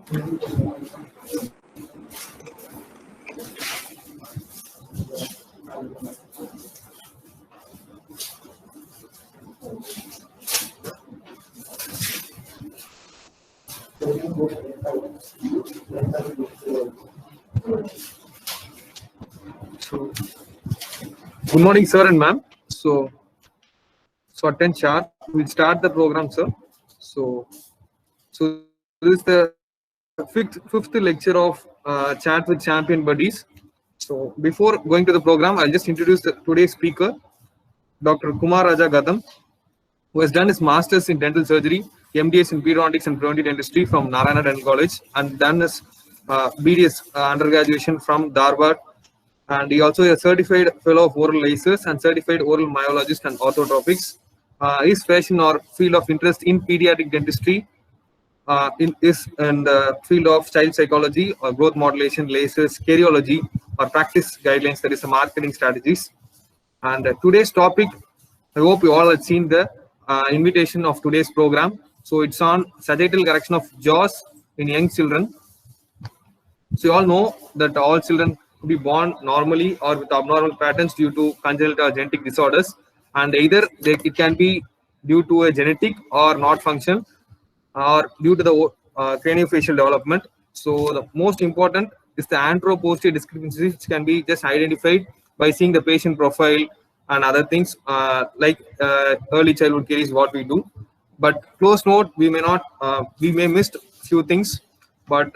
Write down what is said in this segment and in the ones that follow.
So, good morning, sir and ma'am. So at 10 sharp, we'll start the program, sir. So this is the fifth lecture of Chat with Champion Buddies. So before going to the program, I'll just introduce today's speaker, Dr. Kumar Raja Gadam, who has done his master's in dental surgery, MDS in periodontics and preventive dentistry from Narayana Dental College, and done his BDS undergraduation from Dharwad. And he also is a certified fellow of oral lasers and certified oral myologist and orthotopics. His passion or field of interest in pediatric dentistry is in the field of child psychology or growth modulation, lasers, cardiology, or practice guidelines, that is the marketing strategies. And today's topic, I hope you all have seen the invitation of today's program. So it's on sagittal correction of jaws in young children. So you all know that all children could be born normally or with abnormal patterns due to congenital or genetic disorders, and either it can be due to a genetic or not function, or due to the craniofacial development. So the most important is the antero-posterior discrepancies, which can be just identified by seeing the patient profile and other things like early childhood care is what we do. But close note, we may miss few things. But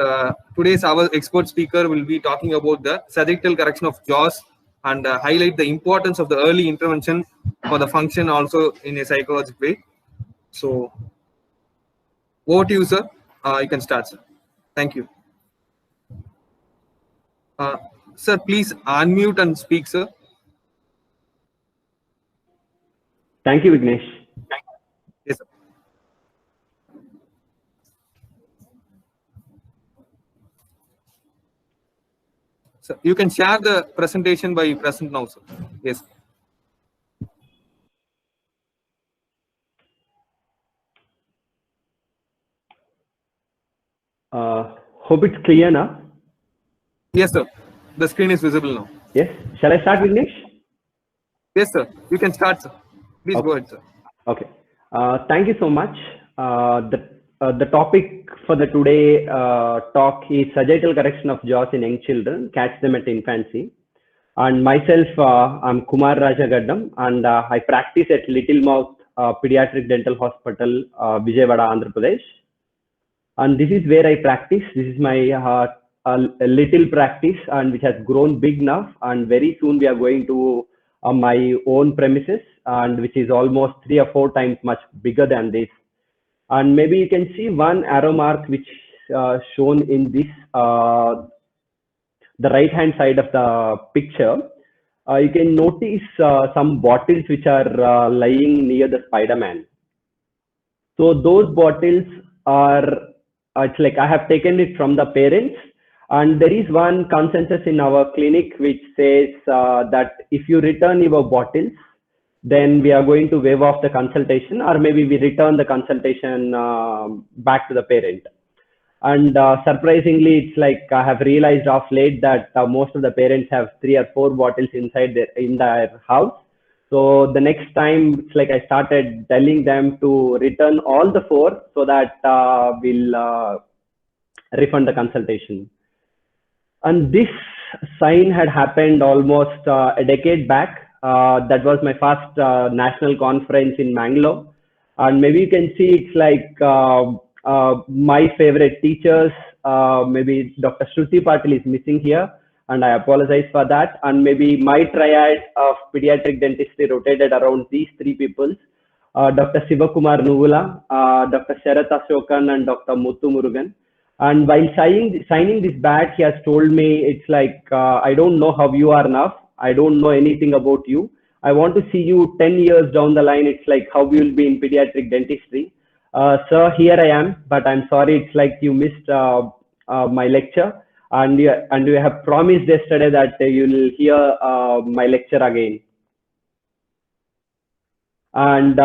today's our expert speaker will be talking about the sagittal correction of jaws and highlight the importance of the early intervention for the function also in a psychological way. So over to you, sir. You can start, sir. Thank you. Sir, please unmute and speak, sir. Thank you, Vignesh. Yes, sir. So you can share the presentation by present now, sir. Yes. Hope it's clear now. Yes, sir. The screen is visible now. Yes. Shall I start, Vignesh? Yes, sir. You can start, sir. Please okay. Go ahead, sir. Okay. Thank you so much. The topic for the today talk is sagittal correction of jaws in young children, catch them at infancy. And myself, I'm Kumar Raja Gaddam, and I practice at Little Mouth Pediatric Dental Hospital, Vijayawada, Andhra Pradesh. And this is where I practice. This is my little practice, and which has grown big now. And very soon we are going to my own premises, and which is almost 3 or 4 times much bigger than this. And maybe you can see one arrow mark which shown in this the right hand side of the picture. You can notice some bottles which are lying near the Spider-Man. So those bottles are, it's like I have taken it from the parents, and there is one consensus in our clinic which says that if you return your bottles, then we are going to waive off the consultation, or maybe we return the consultation back to the parent. And surprisingly, it's like I have realized of late that most of the parents have 3 or 4 bottles inside in their house. So the next time, it's like I started telling them to return all the 4 so that we'll refund the consultation. And this sign had happened almost a decade back. That was my first national conference in Mangalore. And maybe you can see it's like my favorite teachers, maybe Dr. Shruti Patil is missing here, and I apologize for that. And maybe my triad of pediatric dentistry rotated around these 3 people, Dr. Sivakumar Nuvula, Dr. Sharath Ashokan, and Dr. Muthu Murugan. And while signing this badge, he has told me, it's like, I don't know how you are now. I don't know anything about you. I want to see you 10 years down the line. It's like how you will be in pediatric dentistry. Sir, here I am, but I'm sorry. It's like you missed my lecture, and you have promised yesterday that you'll hear my lecture again. And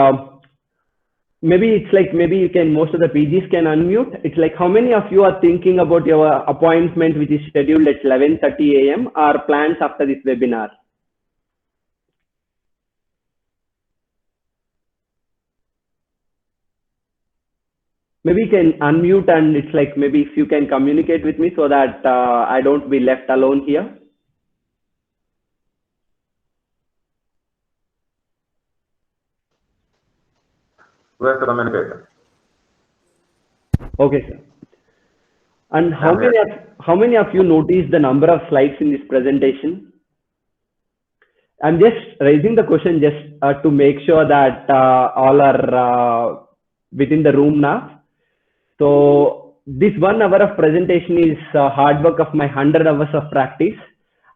Maybe it's like, maybe you can, most of the PGs can unmute. It's like, how many of you are thinking about your appointment which is scheduled at 11:30 a.m. or plans after this webinar? Maybe you can unmute, and it's like, maybe if you can communicate with me so that I don't be left alone here. We have to communicate. Okay, sir. And how many of you noticed the number of slides in this presentation? I'm just raising the question just to make sure that all are within the room now. So this 1 hour of presentation is hard work of my 100 hours of practice.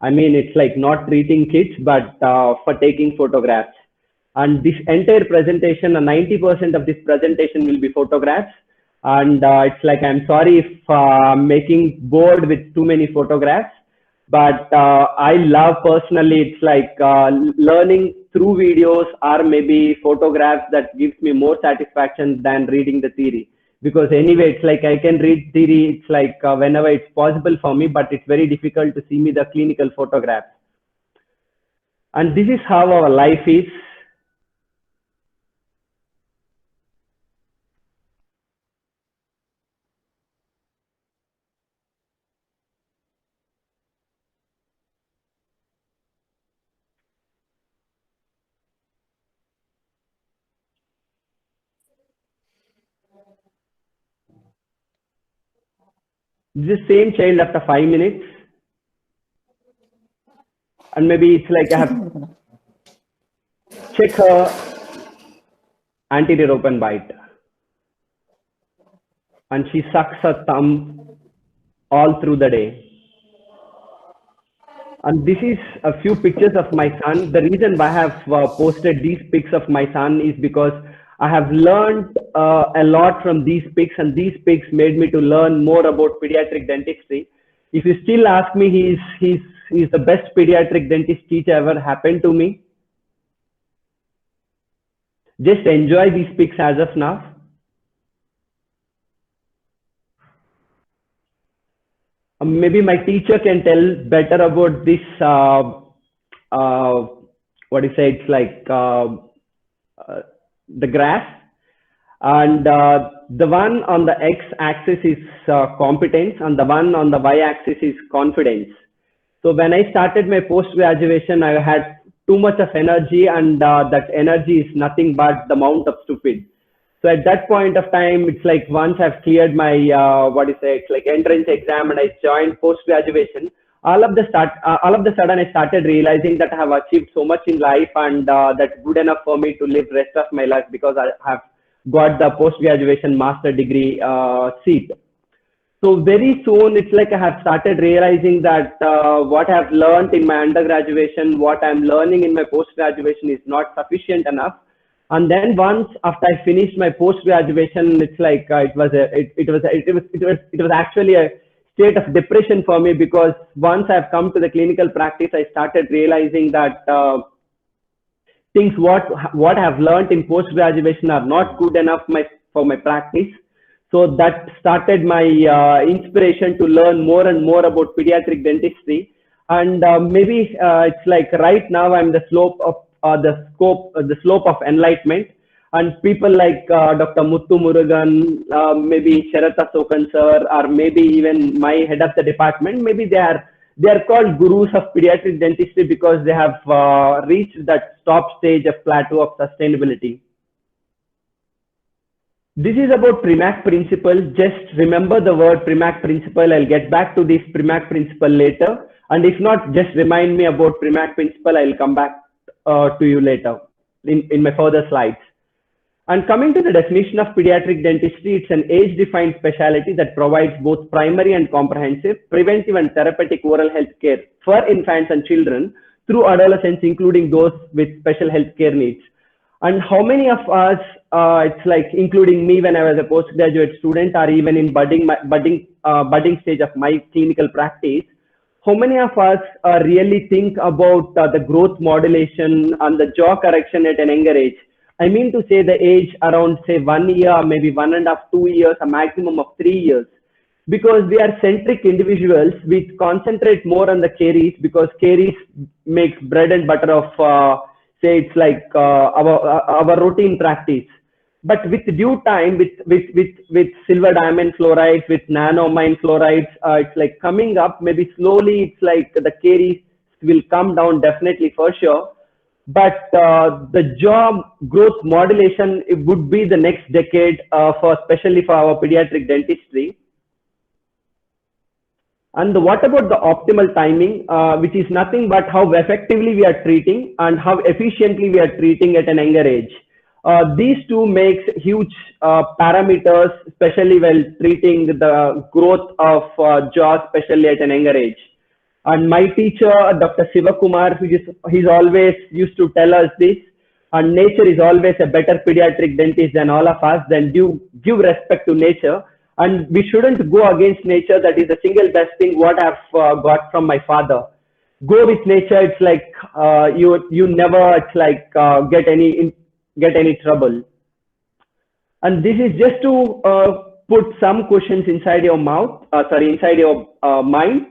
I mean, it's like not treating kids, but for taking photographs. And this entire presentation, 90% of this presentation will be photographs. And it's like, I'm sorry if I'm making bored with too many photographs, but I love personally, it's like learning through videos or maybe photographs that gives me more satisfaction than reading the theory. Because anyway, it's like I can read theory, it's like whenever it's possible for me, but it's very difficult to see me the clinical photographs. And this is how our life is. This same child after 5 minutes. And maybe it's like I have check her anterior open bite. And she sucks her thumb all through the day. And this is a few pictures of my son. The reason why I have posted these pics of my son is because I have learned a lot from these pics, and these pics made me to learn more about pediatric dentistry. If you still ask me, he's the best pediatric dentist teacher ever happened to me. Just enjoy these pics as of now. Maybe my teacher can tell better about this. What do you say? It's like the graph, and the one on the x-axis is competence, and the one on the y-axis is confidence. So when I started my post-graduation, I had too much of energy, and that energy is nothing but the amount of stupid. So at that point of time, it's like once I've cleared my, it's like entrance exam, and I joined post-graduation, all of the sudden I started realizing that I have achieved so much in life, and that's good enough for me to live rest of my life because I have got the post-graduation master degree seat. So very soon, it's like I have started realizing that what I've learned in my undergraduation, what I'm learning in my post-graduation is not sufficient enough. And then once after I finished my post-graduation, it's like it was actually a state of depression for me, because once I've come to the clinical practice, I started realizing that things what I've learned in post-graduation are not good enough for my practice. So that started my inspiration to learn more and more about pediatric dentistry. And maybe it's like right now I'm the slope of the slope of enlightenment, and people like Dr. Muthu Murugan, maybe Sharatha Sokan sir, or maybe even my head of the department, maybe they are called gurus of pediatric dentistry because they have reached that top stage of plateau of sustainability. This is about Premack principle. Just remember the word Premack principle. I'll get back to this Premack principle later. And if not, just remind me about Premack principle. I'll come back to you later in my further slides. And coming to the definition of pediatric dentistry, it's an age-defined specialty that provides both primary and comprehensive, preventive and therapeutic oral health care for infants and children through adolescents, including those with special health care needs. And how many of us, it's like including me when I was a postgraduate student, or even in budding stage of my clinical practice, how many of us really think about the growth modulation and the jaw correction at an younger age? I mean to say the age around say 1 year, maybe 1.5, 2 years, a maximum of 3 years. Because we are centric individuals, we concentrate more on the caries because caries makes bread and butter of, say it's like our routine practice. But with due time, with silver diamond fluorides, with nanomine fluorides, it's like coming up, maybe slowly it's like the caries will come down definitely for sure. But the jaw growth modulation, it would be the next decade especially for our pediatric dentistry. And what about the optimal timing, which is nothing but how effectively we are treating and how efficiently we are treating at an younger age. These two makes huge parameters, especially while treating the growth of jaw, especially at an younger age. And my teacher, Dr. Sivakumar, he's always used to tell us this, and nature is always a better pediatric dentist than all of us, then give respect to nature. And we shouldn't go against nature. That is the single best thing what I've got from my father. Go with nature. It's like you never get any trouble. And this is just to put some questions inside your inside your mind.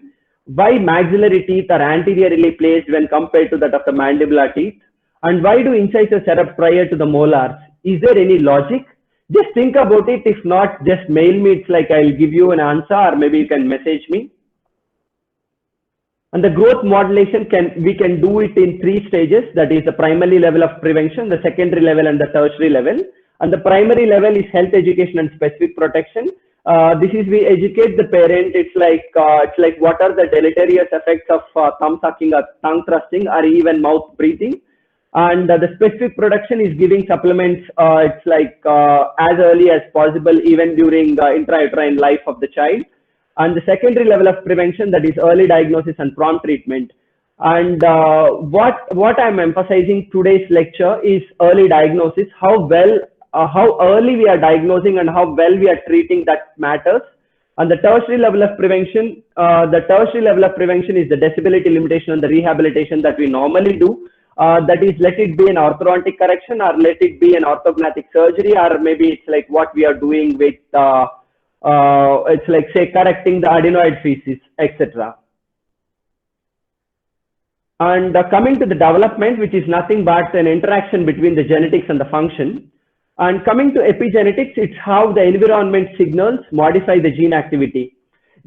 Why maxillary teeth are anteriorly placed when compared to that of the mandibular teeth? And why do incisors erupt prior to the molars? Is there any logic? Just think about it. If not, just mail me. It's like I'll give you an answer, or maybe you can message me. And the growth modulation we can do it in 3 stages. That is the primary level of prevention, the secondary level, and the tertiary level. And the primary level is health education and specific protection. This is we educate the parent. It's like what are the deleterious effects of thumb sucking or tongue thrusting or even mouth breathing. And the specific protection is giving supplements. It's like as early as possible, even during intrauterine life of the child. And the secondary level of prevention, that is early diagnosis and prompt treatment. And what I'm emphasizing today's lecture is early diagnosis. How early we are diagnosing and how well we are treating, that matters. And the tertiary level of prevention, is the disability limitation and the rehabilitation that we normally do. That is, let it be an orthodontic correction, or let it be an orthognathic surgery, or maybe it's like what we are doing with, it's like say correcting the adenoid feces, etc. And coming to the development, which is nothing but an interaction between the genetics and the function. And coming to epigenetics, it's how the environment signals modify the gene activity.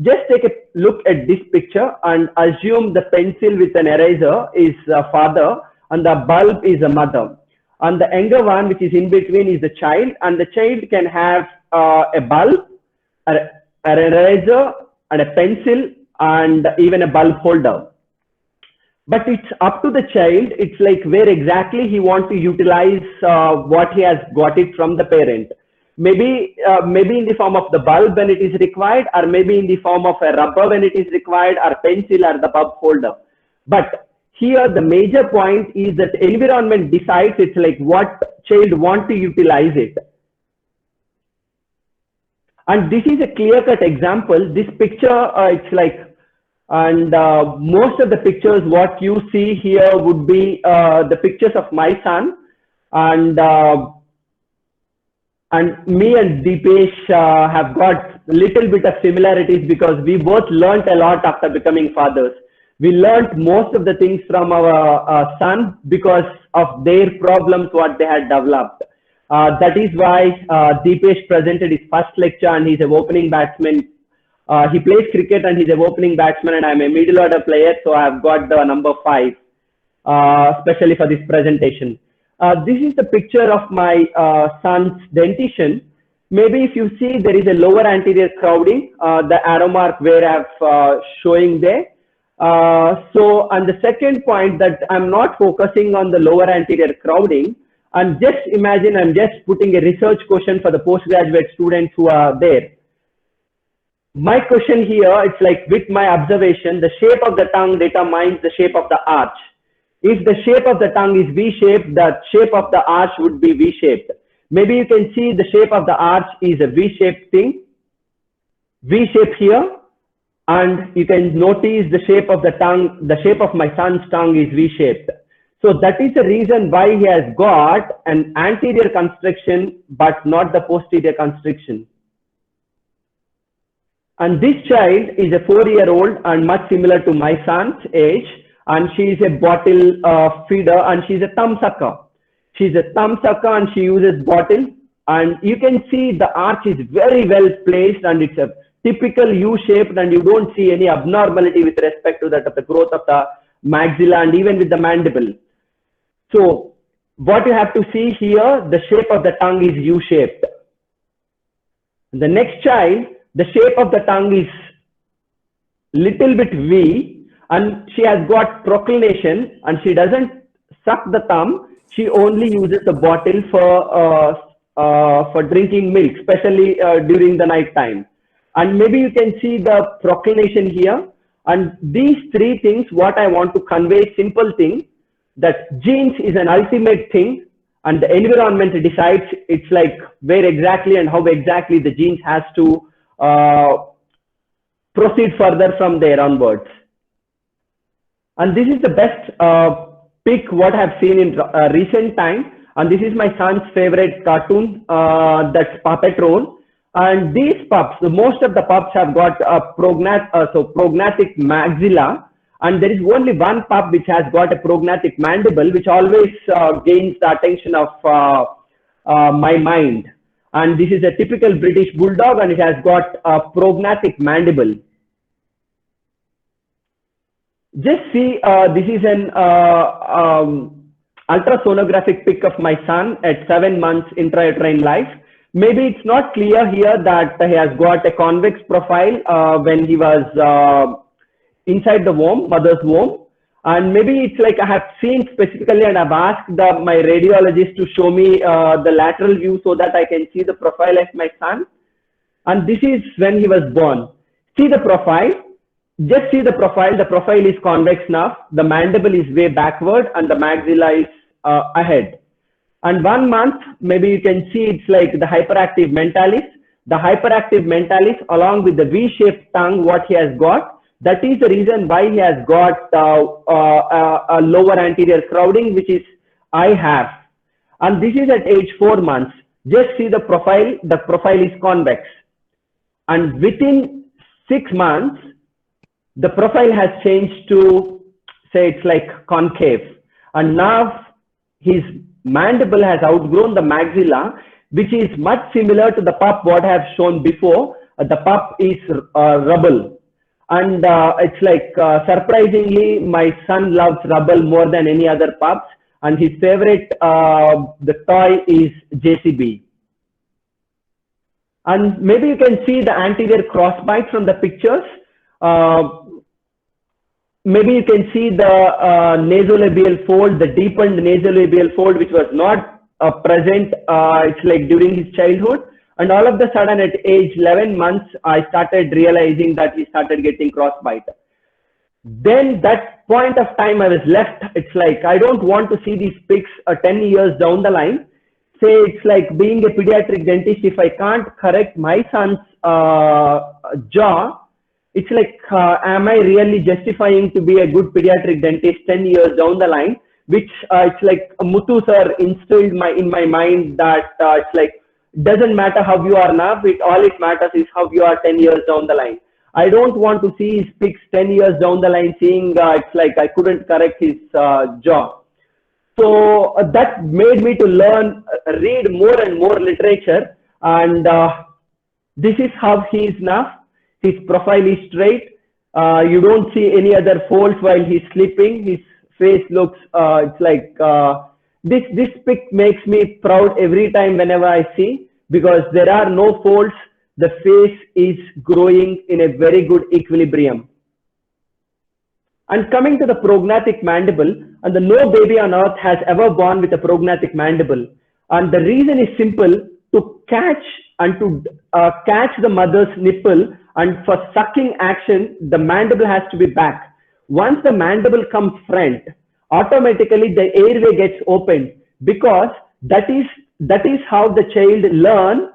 Just take a look at this picture and assume the pencil with an eraser is a father and the bulb is a mother. And the younger one, which is in between, is the child. And the child can have a bulb, an eraser, and a pencil, and even a bulb holder. But it's up to the child. It's like where exactly he wants to utilize what he has got it from the parent. Maybe in the form of the bulb when it is required, or maybe in the form of a rubber when it is required, or pencil or the bulb holder. But here the major point is that environment decides. It's like what child want to utilize it. And this is a clear-cut example. This picture, it's like, and most of the pictures what you see here would be the pictures of my son, and me and Deepesh have got little bit of similarities because we both learnt a lot after becoming fathers. We learnt most of the things from our son because of their problems what they had developed. That is why Deepesh presented his first lecture, and he's an opening batsman. He plays cricket and he's an opening batsman, and I'm a middle order player, so I've got the number 5, especially for this presentation. This is the picture of my son's dentition. Maybe if you see, there is a lower anterior crowding, the arrow mark where I've showing there. So, and the second point that I'm not focusing on the lower anterior crowding, and just imagine I'm just putting a research question for the postgraduate students who are there. My question here, it's like with my observation, the shape of the tongue determines the shape of the arch. If the shape of the tongue is V-shaped, the shape of the arch would be V-shaped. Maybe you can see the shape of the arch is a V-shaped thing, V-shape here, and you can notice the shape of the tongue, the shape of my son's tongue is V-shaped. So that is the reason why he has got an anterior constriction but not the posterior constriction. And this child is a 4-year-old and much similar to my son's age, and she is a bottle feeder and she is a thumb sucker. She is a thumb sucker and she uses bottle, and you can see the arch is very well placed and it's a typical U-shaped, and you don't see any abnormality with respect to that of the growth of the maxilla and even with the mandible. So what you have to see here, the shape of the tongue is U-shaped. The next child, the shape of the tongue is little bit V, and she has got proclination and she doesn't suck the thumb. She only uses the bottle for drinking milk, especially during the night time. And maybe you can see the proclination here. And these three things, what I want to convey, simple thing, that genes is an ultimate thing, and the environment decides it's like where exactly and how exactly the genes has to proceed further from there onwards. And this is the best pic what I have seen in recent time, and this is my son's favorite cartoon, that's Paw Patrol. And these pups, most of the pups have got a prognatic maxilla, and there is only one pup which has got a prognatic mandible, which always gains the attention of my mind. And this is a typical British bulldog, and it has got a prognatic mandible. Just see, this is an ultrasonographic pic of my son at 7 months intrauterine life. Maybe it's not clear here that he has got a convex profile when he was inside the womb, mother's womb. And maybe it's like I have seen specifically, and I've asked my radiologist to show me the lateral view so that I can see the profile of my son. And this is when he was born. See the profile. Just see the profile. The profile is convex enough. The mandible is way backward and the maxilla is ahead. And 1 month, maybe you can see it's like the hyperactive mentalis. The hyperactive mentalis along with the V-shaped tongue, what he has got, that is the reason why he has got a lower anterior crowding, which is I have. And this is at age 4 months. Just see the profile is convex. And within 6 months, the profile has changed to, say, it's like concave. And now his mandible has outgrown the maxilla, which is much similar to the pup what I have shown before. The pup is rubble. And it's like, surprisingly, my son loves rubble more than any other pups. And his favorite, the toy is JCB. And maybe you can see the anterior crossbite from the pictures. Maybe you can see the nasolabial fold, the deepened nasolabial fold, which was not present, it's like during his childhood. And all of a sudden at age 11 months, I started realizing that he started getting crossbite. Then that point of time I was left, it's like, I don't want to see these pics 10 years down the line. Say it's like being a pediatric dentist, if I can't correct my son's jaw, it's like, am I really justifying to be a good pediatric dentist 10 years down the line? Which it's like Muthu sir instilled in my mind that it's like, doesn't matter how you are now, all it matters is how you are 10 years down the line. I don't want to see his pics 10 years down the line, seeing it's like I couldn't correct his jaw. So that made me to learn, read more and more literature, and this is how he is now. His profile is straight. You don't see any other folds while he's sleeping. His face looks, it's like, this pic makes me proud every time whenever I see, because there are no folds. The face is growing in a very good equilibrium. And coming to the prognatic mandible, and no baby on earth has ever born with a prognatic mandible. And the reason is simple: to catch and to catch the mother's nipple, and for sucking action, the mandible has to be back. Once the mandible comes front, automatically the airway gets opened, because that is how the child learns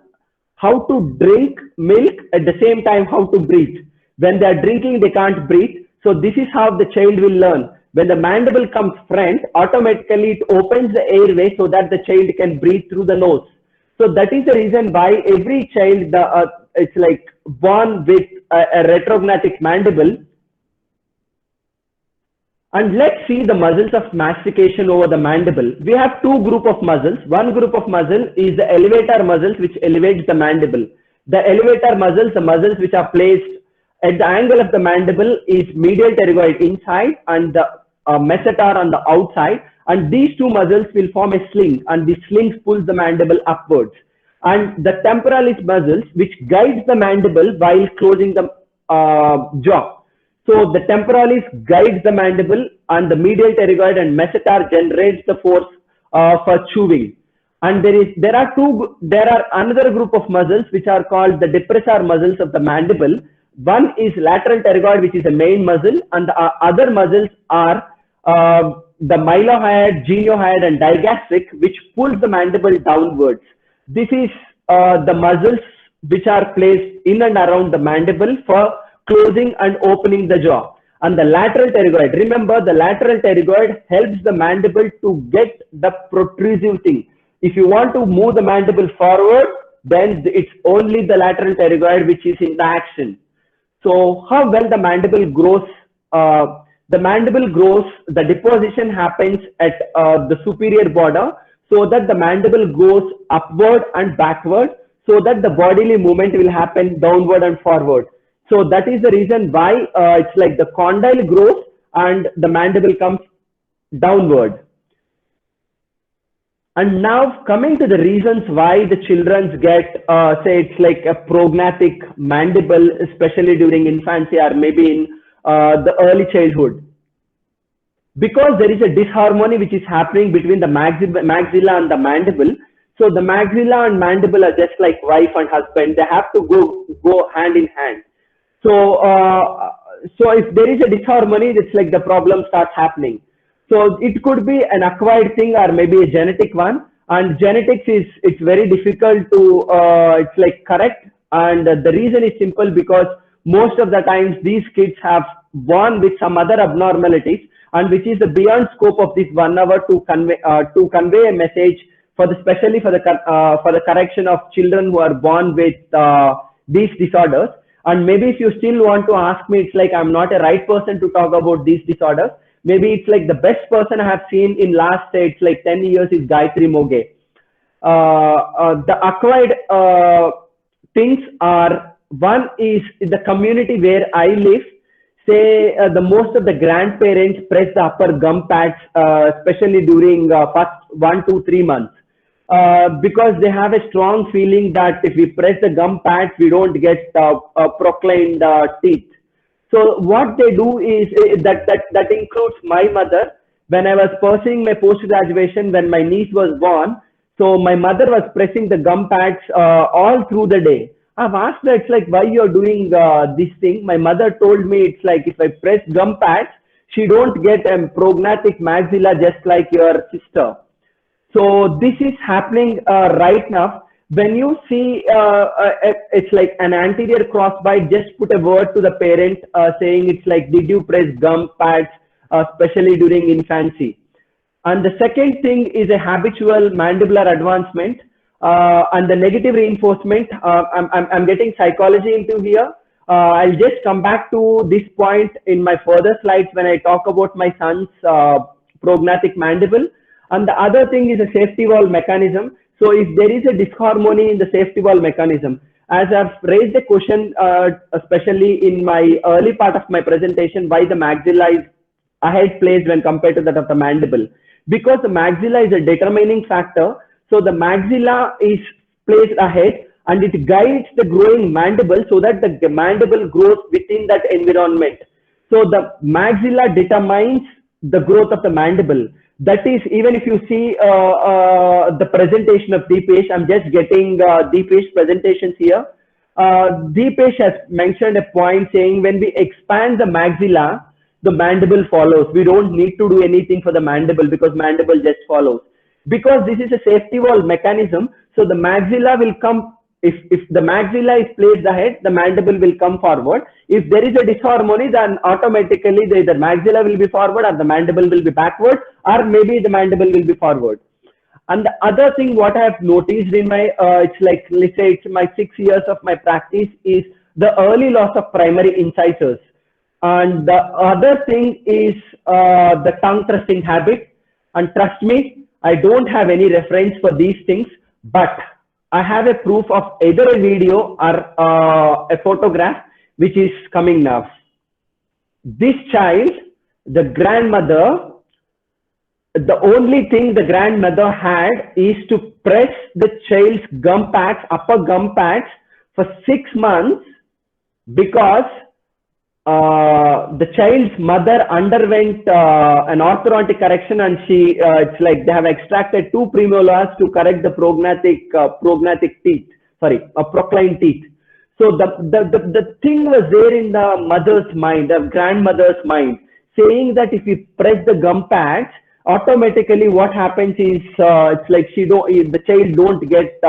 how to drink milk, at the same time how to breathe. When they are drinking, they can't breathe. So this is how the child will learn. When the mandible comes front, automatically it opens the airway so that the child can breathe through the nose. So that is the reason why every child, it's like born with a retrognatic mandible. And let's see the muscles of mastication over the mandible. We have two group of muscles. One group of muscle is the elevator muscles, which elevates the mandible. The elevator muscles, the muscles which are placed at the angle of the mandible, is medial pterygoid inside and the masseter on the outside. And these two muscles will form a sling, and the sling pulls the mandible upwards. And the temporalis muscles, which guides the mandible while closing the jaw. So the temporalis guides the mandible, and the medial pterygoid and masseter generates the force for chewing. And there are another group of muscles which are called the depressor muscles of the mandible. One is lateral pterygoid, which is the main muscle, and the other muscles are the mylohyoid, geniohyoid, and digastric, which pulls the mandible downwards. This is the muscles which are placed in and around the mandible for closing and opening the jaw. And the lateral pterygoid, remember, the lateral pterygoid helps the mandible to get the protrusive thing. If you want to move the mandible forward, then it's only the lateral pterygoid which is in the action. So how well the mandible grows? The deposition happens at the superior border, so that the mandible goes upward and backward, so that the bodily movement will happen downward and forward. So that is the reason why it's like the condyle grows and the mandible comes downward. And now coming to the reasons why the children get, say it's like a prognatic mandible, especially during infancy or maybe in the early childhood. Because there is a disharmony which is happening between the maxilla and the mandible. So the maxilla and mandible are just like wife and husband. They have to go hand in hand. So, so if there is a disharmony, it's like the problem starts happening. So it could be an acquired thing or maybe a genetic one. And genetics it's very difficult to it's like correct. And the reason is simple, because most of the times these kids have born with some other abnormalities, and which is the beyond scope of this 1 hour to convey a message for the, especially for the correction of children who are born with these disorders. And maybe if you still want to ask me, it's like I'm not a right person to talk about these disorders. Maybe it's like the best person I have seen in last, say, it's like 10 years is Gayatri Moge. The acquired things are, one is the community where I live. Say the most of the grandparents press the upper gum pads, especially during first 1 to 3 months. Because they have a strong feeling that if we press the gum pads, we don't get proclaimed teeth. So what they do is that includes my mother. When I was pursuing my post-graduation, when my niece was born, so my mother was pressing the gum pads all through the day. I've asked her, it's like, why you're doing this thing? My mother told me, it's like, if I press gum pads, she don't get a prognatic maxilla just like your sister. So this is happening right now. When you see it's like an anterior crossbite, just put a word to the parent saying it's like, did you press gum pads, especially during infancy? And the second thing is a habitual mandibular advancement and the negative reinforcement. I'm getting psychology into here. I'll just come back to this point in my further slides when I talk about my son's prognatic mandible. And the other thing is a safety valve mechanism. So if there is a disharmony in the safety valve mechanism, as I've raised a question, especially in my early part of my presentation, why the maxilla is ahead placed when compared to that of the mandible. Because the maxilla is a determining factor. So the maxilla is placed ahead and it guides the growing mandible so that the mandible grows within that environment. So the maxilla determines the growth of the mandible. That is, even if you see the presentation of Deepesh, I'm just getting Deepesh presentations here. Deepesh has mentioned a point saying when we expand the maxilla, the mandible follows. We don't need to do anything for the mandible because mandible just follows. Because this is a safety valve mechanism, so the maxilla will come if the maxilla is placed ahead, the mandible will come forward. If there is a disharmony, then automatically the maxilla will be forward or the mandible will be backward, or maybe the mandible will be forward. And the other thing what I have noticed in my, it's like, let's say it's my 6 years of my practice, is the early loss of primary incisors. And the other thing is the tongue thrusting habit. And trust me, I don't have any reference for these things, but I have a proof of either a video or a photograph which is coming now. This child, the grandmother, the only thing the grandmother had is to press the child's gum pads, upper gum pads, for 6 months, because the child's mother underwent an orthodontic correction, and she it's like they have extracted 2 premolars to correct the prognatic teeth, sorry, procline teeth. So the thing was there in the mother's mind, the grandmother's mind, saying that if you press the gum pads, automatically what happens is it's like the child don't get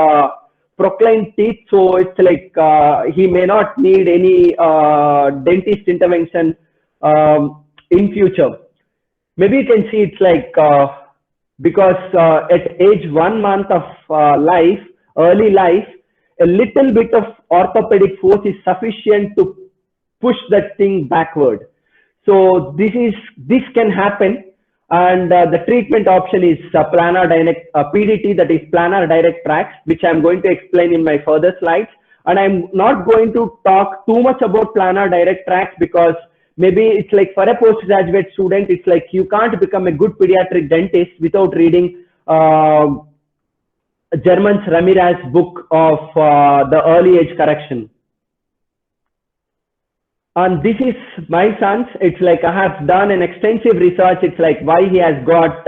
procline teeth, so it's like he may not need any dentist intervention in future. Maybe you can see it's like because at age 1 month of life, early life, a little bit of orthopedic force is sufficient to push that thing backward. So this can happen. And the treatment option is planar direct PDT, that is planar direct tracks, which I'm going to explain in my further slides. And I'm not going to talk too much about planar direct tracks, because maybe it's like for a postgraduate student, it's like you can't become a good pediatric dentist without reading German's Ramirez book of the early age correction. And this is my son's. It's like I have done an extensive research. It's like why he has got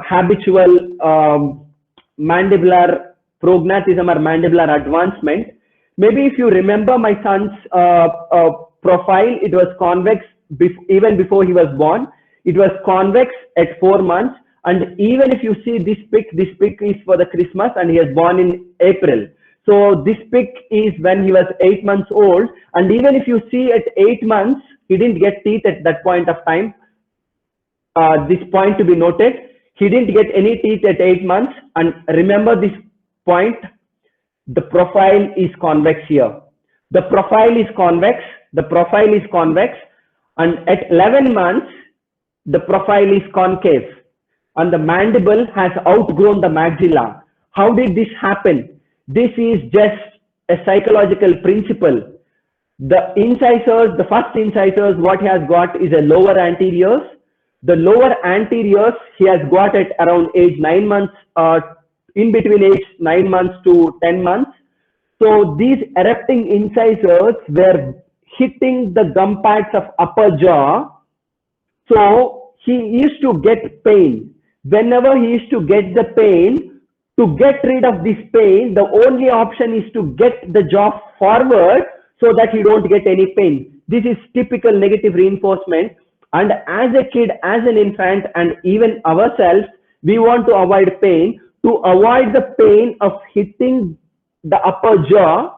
habitual mandibular prognathism or mandibular advancement. Maybe if you remember my son's profile, it was convex even before he was born. It was convex at 4 months. And even if you see this pic is for the Christmas, and he was born in April. So this pic is when he was 8 months old, and even if you see at 8 months, he didn't get teeth at that point of time. This point to be noted, he didn't get any teeth at 8 months, and remember this point, the profile is convex here. The profile is convex, and at 11 months, the profile is concave, and the mandible has outgrown the maxilla. How did this happen? This is just a psychological principle. The incisors, the first incisors, what he has got is a lower anteriors. The lower anteriors he has got at around age 9 months, in between age 9 months to 10 months. So these erupting incisors were hitting the gum pads of upper jaw. So he used to get pain. Whenever he used to get the pain, to get rid of this pain, the only option is to get the jaw forward so that you don't get any pain. This is typical negative reinforcement. And as a kid, as an infant, and even ourselves, we want to avoid pain. To avoid the pain of hitting the upper jaw,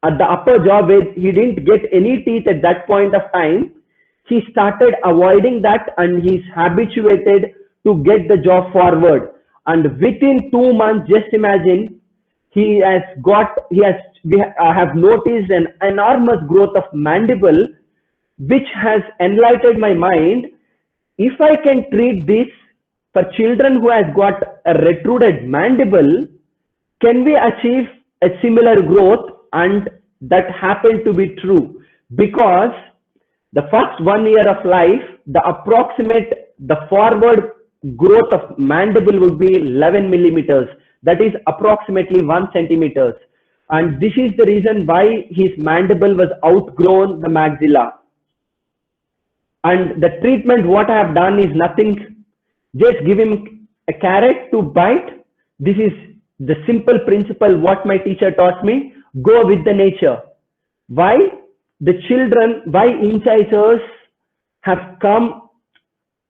at the upper jaw where he didn't get any teeth at that point of time, he started avoiding that, and he's habituated to get the jaw forward. And within 2 months, just imagine, I have noticed an enormous growth of mandible, which has enlightened my mind. If I can treat this for children who has got a retruded mandible, can we achieve a similar growth? And that happened to be true, because the first 1 year of life, the forward growth of mandible would be 11 millimeters. That is approximately 1 centimeters. And this is the reason why his mandible was outgrown the maxilla. And the treatment, what I have done is nothing, just give him a carrot to bite. This is the simple principle what my teacher taught me. Go with the nature. Why incisors have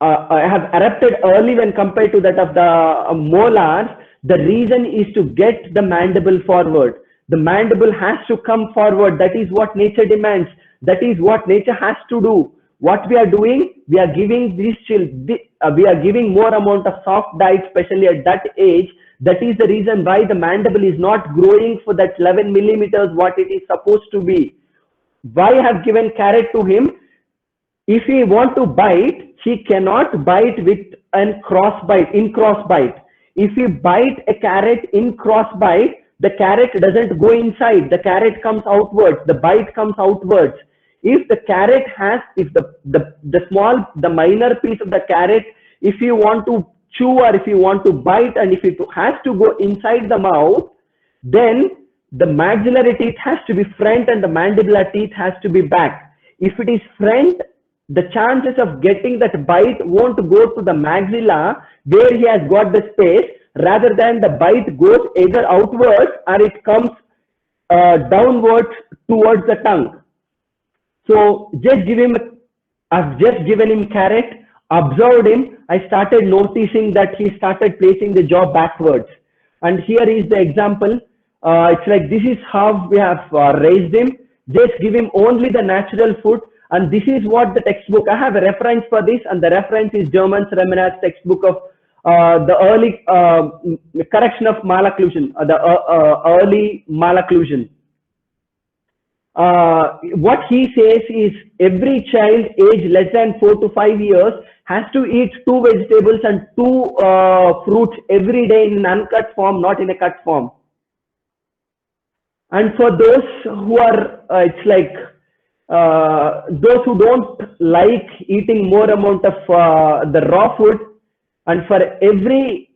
erupted early when compared to that of the molars? The reason is to get the mandible forward. The mandible has to come forward. That is what nature demands. That is what nature has to do. What we are doing, we are giving these children, we are giving more amount of soft diet, especially at that age. That is the reason why the mandible is not growing for that 11 millimeters what it is supposed to be. Why I have given carrot to him? If he want to bite, he cannot bite with an cross bite, in cross bite. If you bite a carrot in cross bite, the carrot doesn't go inside. The carrot comes outwards. The bite comes outwards. If the carrot has, if the minor piece of the carrot, if you want to chew or if you want to bite and if it has to go inside the mouth, then the maxillary teeth has to be front and the mandibular teeth has to be back. If it is front, the chances of getting that bite won't go to the maxilla where he has got the space, rather than the bite goes either outwards or it comes downwards towards the tongue. So just give him, I've just given him carrot, observed him. I started noticing that he started placing the jaw backwards. And here is the example. It's like, this is how we have raised him. Just give him only the natural food. And this is what the textbook, I have a reference for this, and the reference is German Remenat's textbook of the early correction of malocclusion, the early malocclusion. What he says is every child aged less than 4 to 5 years has to eat 2 vegetables and 2 fruits every day in an uncut form, not in a cut form. And for those who are, it's like, those who don't like eating more amount of the raw food, and for every,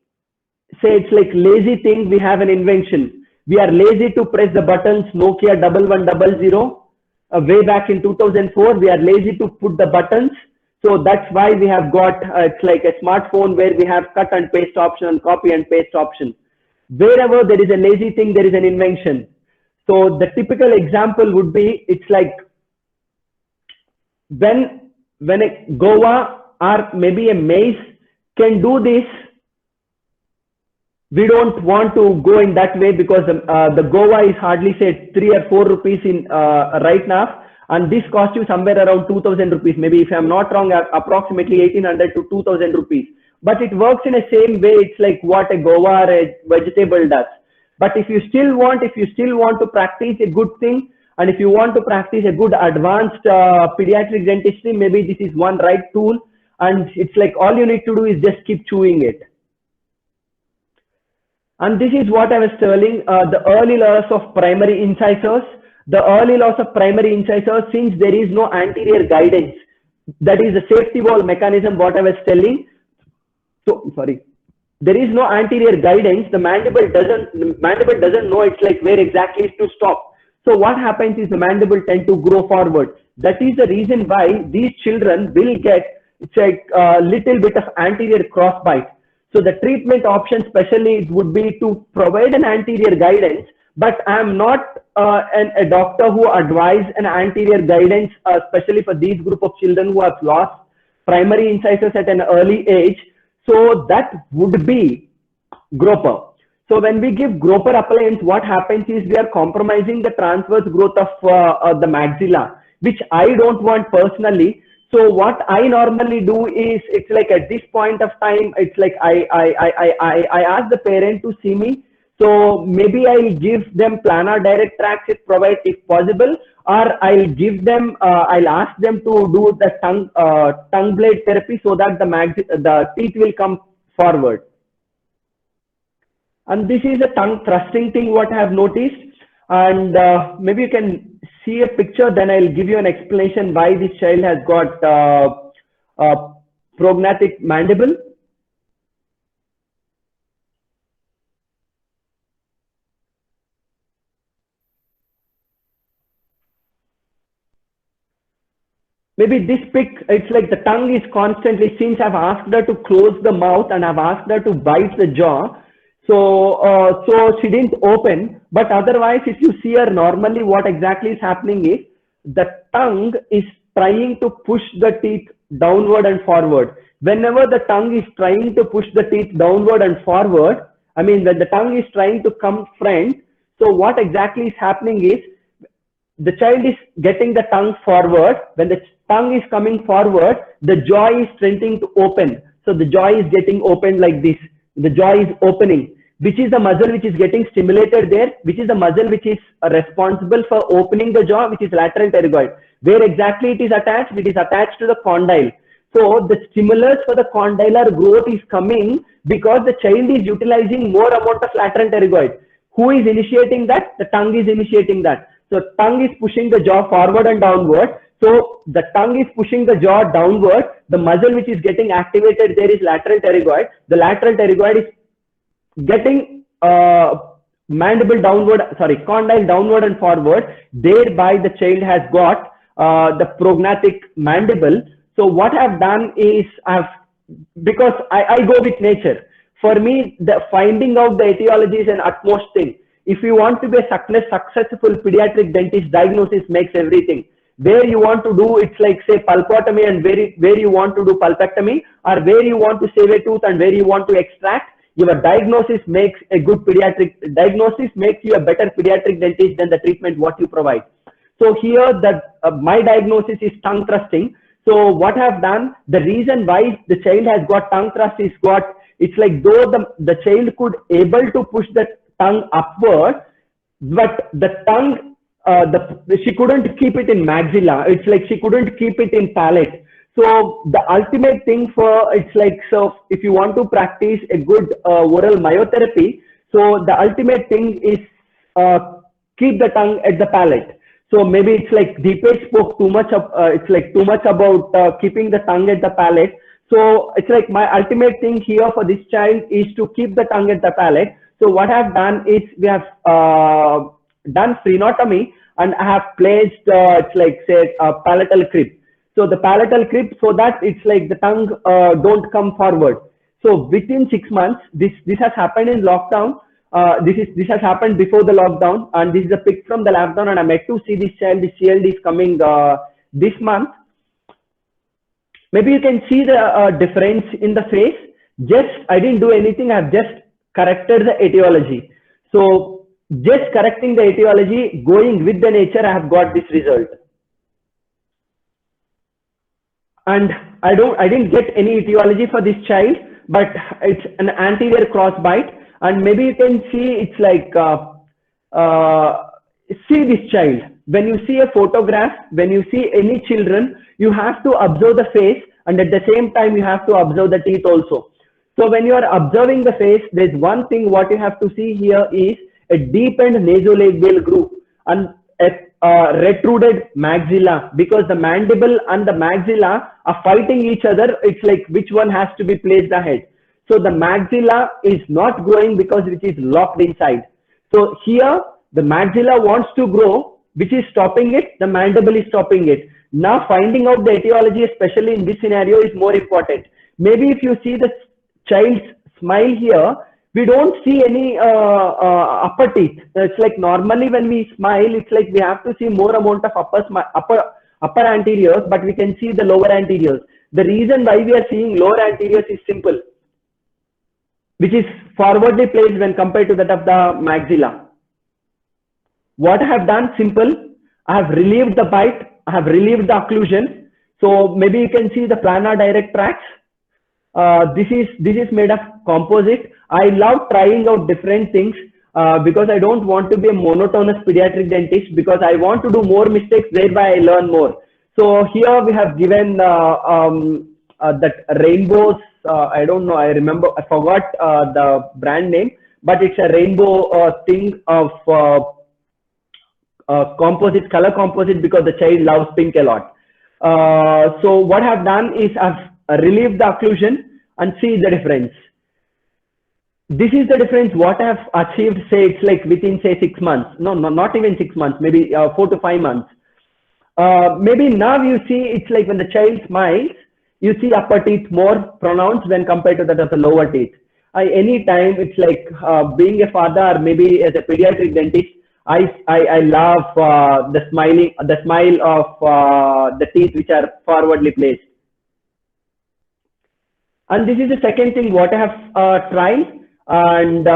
say it's like lazy thing, we have an invention. We are lazy to press the buttons, Nokia 1100. Way back in 2004, we are lazy to put the buttons. So that's why we have got, it's like a smartphone where we have cut and paste option and copy and paste option. Wherever there is a lazy thing, there is an invention. So the typical example would be, it's like, when a guava or maybe a maize can do this, we don't want to go in that way, because the guava is hardly say 3 or 4 rupees in right now, and this costs you somewhere around 2000 rupees, maybe if I'm not wrong, approximately 1800 to 2000 rupees. But it works in the same way. It's like what a guava or a vegetable does. But if you still want to practice a good thing, and if you want to practice a good advanced pediatric dentistry, maybe this is one right tool. And it's like all you need to do is just keep chewing it. And this is what I was telling, the early loss of primary incisors. The early loss of primary incisors, since there is no anterior guidance, that is the safety valve mechanism, what I was telling. So, sorry. There is no anterior guidance. The mandible doesn't know it's like where exactly is to stop. So what happens is the mandible tend to grow forward. That is the reason why these children will get, it's like a little bit of anterior crossbite. So the treatment option especially would be to provide an anterior guidance, but I am not a doctor who advise an anterior guidance, especially for these group of children who have lost primary incisors at an early age. So that would be Groper. So when we give Groper appliance, what happens is we are compromising the transverse growth of the maxilla, which I don't want personally. So what I normally do is, it's like at this point of time, it's like I ask the parent to see me. So maybe I'll give them planar direct tracks if possible, or I'll give them, I'll ask them to do the tongue blade therapy so that the teeth will come forward. And this is a tongue thrusting thing what I have noticed. And maybe you can see a picture, then I'll give you an explanation why this child has got prognathic mandible. Maybe this pic, it's like the tongue is constantly, since I've asked her to close the mouth and I've asked her to bite the jaw. So, so she didn't open, but otherwise, if you see her normally, what exactly is happening is the tongue is trying to push the teeth downward and forward. Whenever the tongue is trying to push the teeth downward and forward, I mean, when the tongue is trying to come front, so what exactly is happening is the child is getting the tongue forward. When the tongue is coming forward, the jaw is tending to open. So the jaw is getting opened like this. The jaw is opening. Which is the muscle which is getting stimulated there? Which is the muscle which is responsible for opening the jaw, which is lateral pterygoid. Where exactly it is attached? It is attached to the condyle. So the stimulus for the condylar growth is coming because the child is utilizing more amount of lateral pterygoid. Who is initiating that? The tongue is initiating that. So tongue is pushing the jaw forward and downward. So the tongue is pushing the jaw downward. The muscle which is getting activated there is lateral pterygoid. The lateral pterygoid is getting mandible downward, sorry, condyle downward and forward. Thereby the child has got the prognathic mandible. So what I've done is because I go with nature. For me, the finding out the etiology is an utmost thing. If you want to be a successful pediatric dentist, diagnosis makes everything. Where you want to do, it's like say pulpotomy, and where you want to do pulpectomy, or where you want to save a tooth and where you want to extract, your diagnosis makes a good pediatric diagnosis, makes you a better pediatric dentist than the treatment what you provide. So here my diagnosis is tongue thrusting. So what I've done, the reason why the child has got tongue thrust is it's like though the child could able to push the tongue upward, but the tongue, she couldn't keep it in maxilla. It's like she couldn't keep it in palate. So the ultimate thing for, it's like, so if you want to practice a good oral myotherapy, so the ultimate thing is keep the tongue at the palate. So maybe it's like Deepesh spoke too much of, it's like too much about keeping the tongue at the palate. So it's like my ultimate thing here for this child is to keep the tongue at the palate. So what I've done is we have done frenotomy, and I have placed it's like say a palatal crib. So the palatal crib, so that it's like the tongue don't come forward. So within 6 months, this has happened in lockdown. This has happened before the lockdown, and this is a pic from the lockdown, and I'm yet to see this child. This child is coming this month. Maybe you can see the difference in the face. Just I didn't do anything. I've just corrected the etiology. So just correcting the etiology, going with the nature, I have got this result. And I didn't get any etiology for this child, but it's an anterior crossbite. And maybe you can see it's like, see this child. When you see a photograph, when you see any children, you have to observe the face, and at the same time, you have to observe the teeth also. So when you are observing the face, there's one thing what you have to see here is a deepened nasolabial groove and a retruded maxilla, because the mandible and the maxilla are fighting each other. It's like which one has to be placed ahead. So the maxilla is not growing because it is locked inside. So here the maxilla wants to grow, which is stopping it. The mandible is stopping it. Now finding out the etiology, especially in this scenario, is more important. Maybe if you see the child's smile here, we don't see any upper teeth. It's like normally when we smile, it's like we have to see more amount of upper anteriors, but we can see the lower anteriors. The reason why we are seeing lower anteriors is simple, which is forwardly placed when compared to that of the maxilla. What I have done, simple, I have relieved the bite, I have relieved the occlusion. So maybe you can see the planar direct tracts. This is made of composite. I love trying out different things because I don't want to be a monotonous pediatric dentist, because I want to do more mistakes, thereby I learn more. So here we have given that rainbows. I don't know, I forgot the brand name, but it's a rainbow thing of composite, color composite, because the child loves pink a lot. So what I've done is I've relieved the occlusion and see the difference. This is the difference what I've achieved, say it's like within say 6 months. No, not even 6 months, maybe 4 to 5 months. Maybe now you see it's like when the child smiles, you see upper teeth more pronounced when compared to that of the lower teeth. Anytime it's like being a father, or maybe as a pediatric dentist, I love the smile of the teeth which are forwardly placed. And this is the second thing what I have tried. And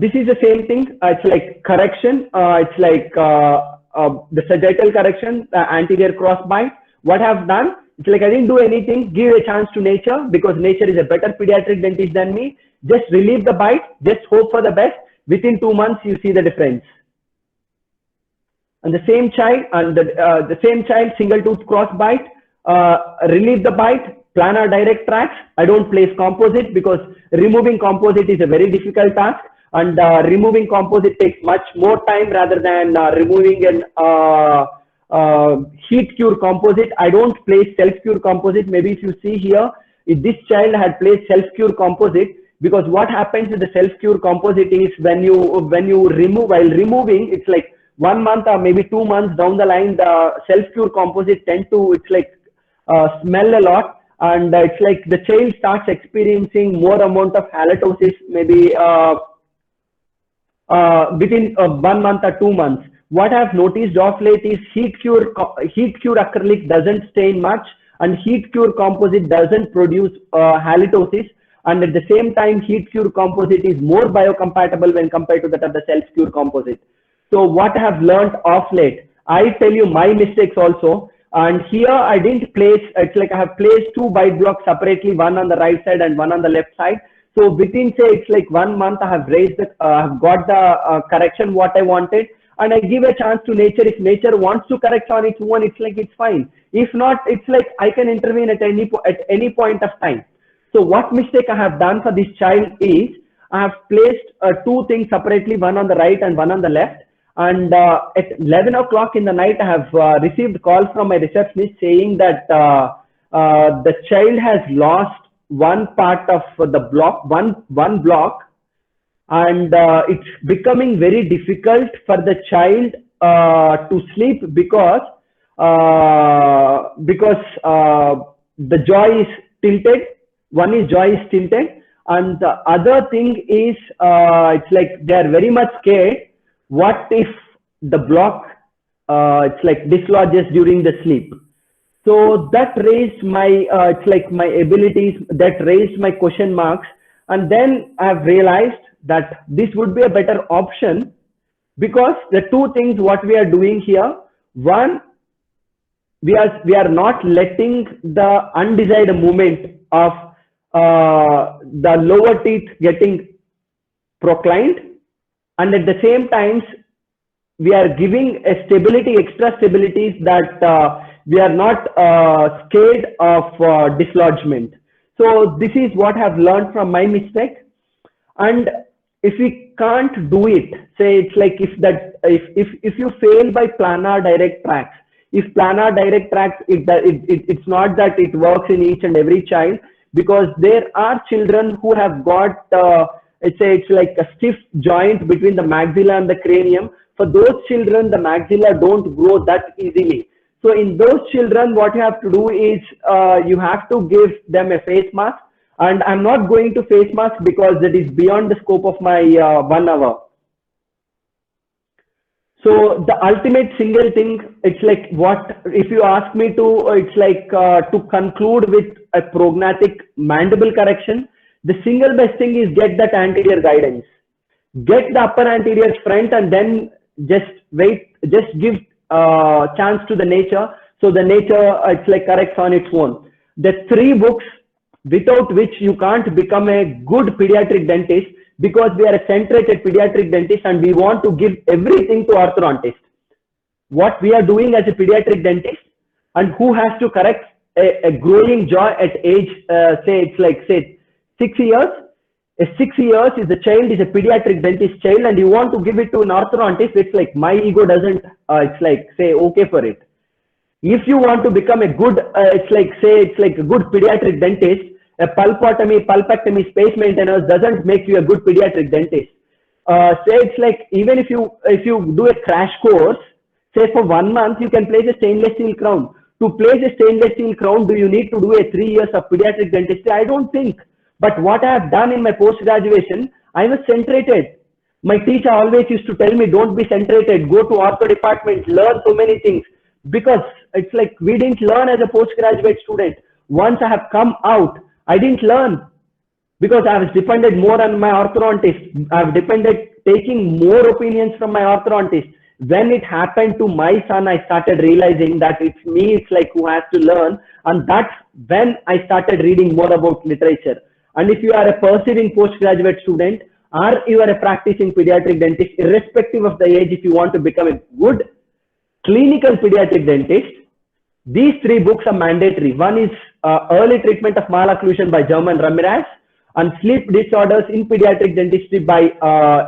this is the same thing. It's like correction. It's like the sagittal correction, the anterior cross bite. What I've done, it's like I didn't do anything. Give a chance to nature, because nature is a better pediatric dentist than me. Just relieve the bite. Just hope for the best. Within 2 months, you see the difference. And the same child, single tooth cross bite, relieve the bite, planar direct tracks. I don't place composite because removing composite is a very difficult task, and removing composite takes much more time rather than removing an heat cure composite. I don't place self cure composite. Maybe if you see here, if this child had placed self cure composite, because what happens with the self cure composite is when you remove, while removing, it's like 1 month or maybe 2 months down the line, the self cure composite tend to, it's like smell a lot, and it's like the child starts experiencing more amount of halitosis, maybe within 1 month or 2 months. What I've noticed of late is heat cure acrylic doesn't stain much, and heat cure composite doesn't produce halitosis, and at the same time heat cure composite is more biocompatible when compared to that of the self cure composite. So what I have learned of late, I tell you my mistakes also. And here I didn't place, it's like I have placed 2 bite blocks separately, one on the right side and one on the left side. So within, say, it's like 1 month, I have raised the, I've got the correction what I wanted, and I give a chance to nature. If nature wants to correct on its own, it's like it's fine. If not, it's like I can intervene at any point of time. So what mistake I have done for this child is I have placed 2 things separately, one on the right and one on the left. And at 11 o'clock in the night, I have received a call from my receptionist saying that the child has lost one part of the block, one block, and it's becoming very difficult for the child to sleep because the jaw is tilted. One is jaw is tilted, and the other thing is it's like they are very much scared. What if the block it's like dislodges during the sleep? So that raised my it's like my abilities, that raised my question marks, and then I've realized that this would be a better option, because the 2 things what we are doing here, one, we are not letting the undesired movement of the lower teeth getting proclined, and at the same time we are giving a stability, extra stabilities, that we are not scared of dislodgement. So this is what I've learned from my mistake. And if we can't do it, say it's like if you fail by planar direct tracks, if planar direct tracks, it's not that it works in each and every child, because there are children who have got it's like a stiff joint between the maxilla and the cranium. For those children, the maxilla don't grow that easily. So in those children, what you have to do is you have to give them a face mask. And I'm not going to face mask because that is beyond the scope of my 1 hour. So the ultimate single thing, it's like, what if you ask me to, it's like to conclude with a prognatic mandible correction, the single best thing is get that anterior guidance, get the upper anterior front, and then just wait, just give chance to the nature. So the nature, it's like corrects on its own. The 3 books without which you can't become a good pediatric dentist, because we are a centrated pediatric dentist and we want to give everything to orthodontist. What we are doing as a pediatric dentist, and who has to correct a growing jaw at age, say it's like, say 6 years. A 6 years is the child is a pediatric dentist child, and you want to give it to an orthodontist. It's like my ego doesn't, it's like say okay for it. If you want to become a good, it's like say it's like a good pediatric dentist, a pulpectomy, space maintenance doesn't make you a good pediatric dentist. Say it's like, even if you do a crash course, say for 1 month, you can place a stainless steel crown. To place a stainless steel crown, do you need to do a 3 years of pediatric dentistry? I don't think. But what I have done in my post-graduation, I was centrated. My teacher always used to tell me, don't be centrated, go to ortho department, learn so many things. Because it's like we didn't learn as a postgraduate student. Once I have come out, I didn't learn. because I was depended more on my orthodontist. I've depended taking more opinions from my orthodontist. When it happened to my son, I started realizing that it's me, it's like who has to learn. And that's when I started reading more about literature. And if you are a pursuing postgraduate student or you are a practicing pediatric dentist, irrespective of the age, if you want to become a good clinical pediatric dentist, these 3 books are mandatory. One is Early Treatment of Malocclusion by German Ramirez, and Sleep Disorders in Pediatric Dentistry by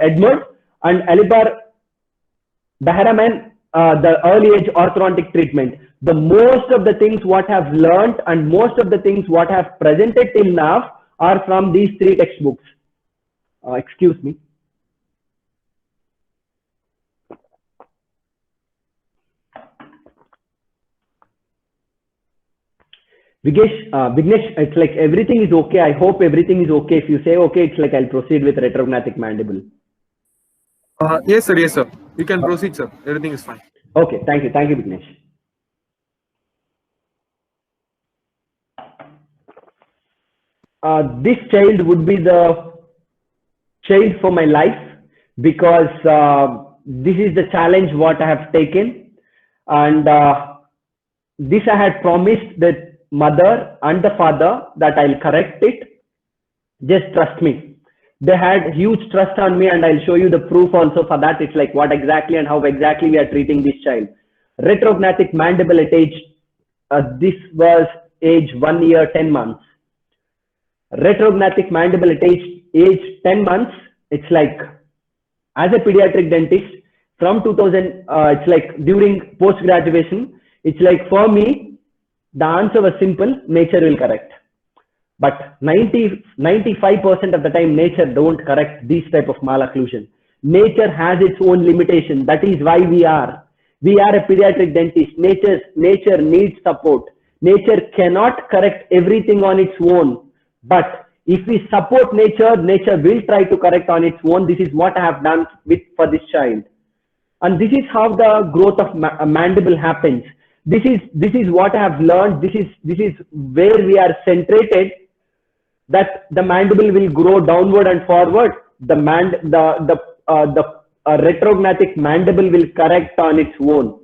Edmund, and Alibar Bahraman, the Early Age Orthodontic Treatment. The most of the things what I've learned and most of the things what I've presented till now are from these 3 textbooks. Excuse me. Vignesh, it's like everything is okay. I hope everything is okay. If you say okay, it's like I'll proceed with retrognathic mandible. Yes, sir. Yes, sir. You can proceed, sir. Everything is fine. Okay, thank you. Thank you, Vignesh. This child would be the child for my life, because this is the challenge what I have taken, and this I had promised the mother and the father that I'll correct it. Just trust me. They had huge trust on me, and I'll show you the proof also for that. It's like what exactly and how exactly we are treating this child. Retrognathic mandible at age, this was age 1 year, 10 months. Retrognathic mandible at age 10 months, it's like, as a pediatric dentist, from 2000, it's like during post-graduation, it's like for me, the answer was simple, nature will correct. But 95% of the time, nature don't correct these type of malocclusion. Nature has its own limitation. That is why we are a pediatric dentist. Nature needs support. Nature cannot correct everything on its own. But if we support nature, nature will try to correct on its own. This is what I have done for this child. And this is how the growth of mandible happens. This is what I have learned. This is where we are centrated, that the mandible will grow downward and forward. The retrognathic mandible will correct on its own.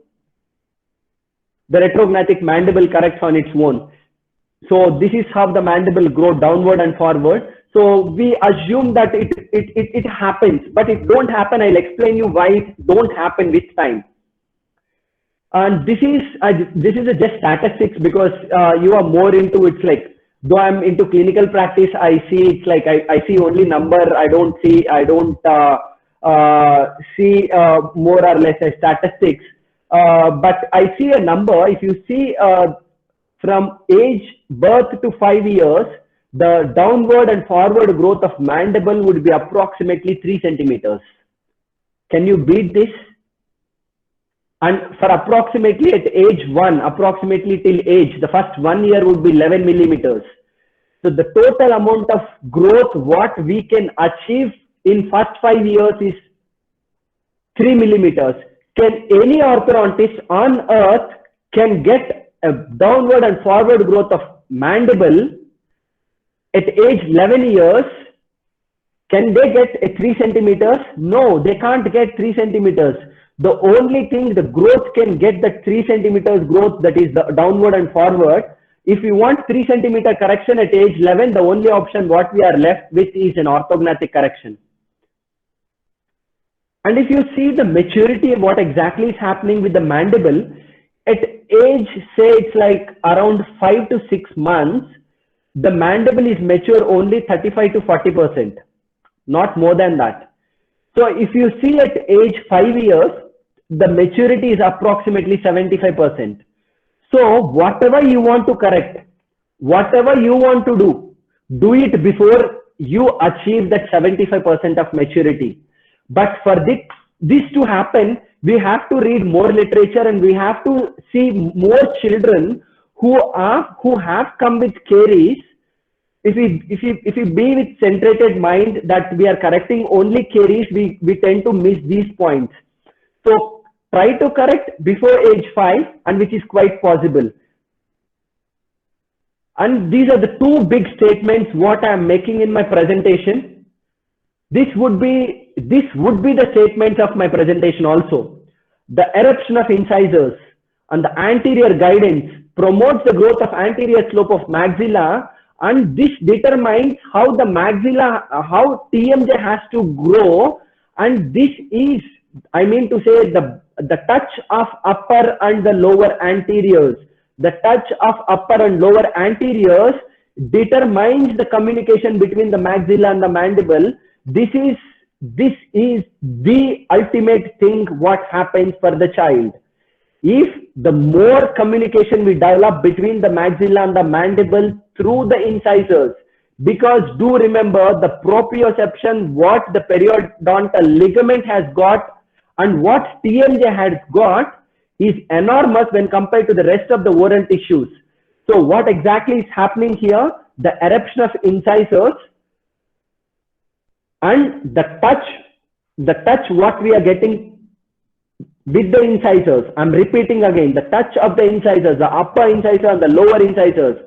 The retrognathic mandible corrects on its own. So this is how the mandible grow downward and forward. So we assume that it happens, but it don't happen. I'll explain you why it don't happen with time. And this is just statistics, because you are more into, it's like, though I'm into clinical practice, I see it's like I see only number. I don't see more or less statistics. But I see a number. If you see from age birth to 5 years, the downward and forward growth of mandible would be approximately 3 centimeters. Can you beat this? And for approximately at age 1, approximately till age, the first 1 year would be 11 millimeters. So the total amount of growth what we can achieve in first 5 years is 3 millimeters. Can any orthodontist on earth can get a downward and forward growth of mandible at age 11 years? Can they get a 3 centimeters? No, they can't get 3 centimeters. The only thing the growth can get that 3 centimeters growth, that is the downward and forward. If we want 3 centimeter correction at age 11, the only option what we are left with is an orthognathic correction. And if you see the maturity of what exactly is happening with the mandible, at age, say it's like around 5 to 6 months, the mandible is mature only 35 to 40%, not more than that. So if you see at age 5 years, the maturity is approximately 75%. So whatever you want to correct, whatever you want to do it before you achieve that 75% of maturity. But for this to happen, we have to read more literature, and we have to see more children who have come with caries. If we be with centrated mind that we are correcting only caries, we tend to miss these points. So try to correct before age 5, and which is quite possible. And these are the two big statements what I am making in my presentation. This would be the statements of my presentation also. The eruption of incisors and the anterior guidance promotes the growth of anterior slope of maxilla, and this determines how the maxilla, how TMJ has to grow. And this is, I mean to say, the touch of upper and the lower anteriors. The touch of upper and lower anteriors determines the communication between the maxilla and the mandible. This is the ultimate thing what happens for the child. If the more communication we develop between the maxilla and the mandible through the incisors, because do remember the proprioception what the periodontal ligament has got and what TMJ has got is enormous when compared to the rest of the oral tissues. So what exactly is happening here? The eruption of incisors and the touch what we are getting with the incisors. I'm repeating again, the touch of the incisors, the upper incisor and the lower incisors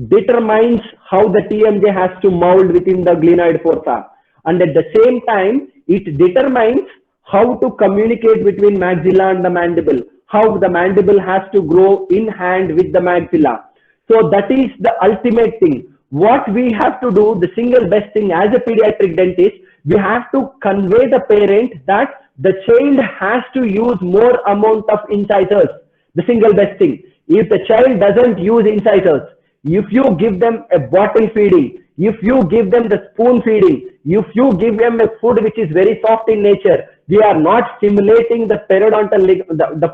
determines how the TMJ has to mold within the glenoid fossa. And at the same time, it determines how to communicate between maxilla and the mandible, how the mandible has to grow in hand with the maxilla. So that is the ultimate thing. What we have to do, the single best thing as a pediatric dentist, we have to convey the parent that the child has to use more amount of incisors. The single best thing. If the child doesn't use incisors, if you give them a bottle feeding, if you give them the spoon feeding, if you give them a food which is very soft in nature, we are not stimulating the periodontal the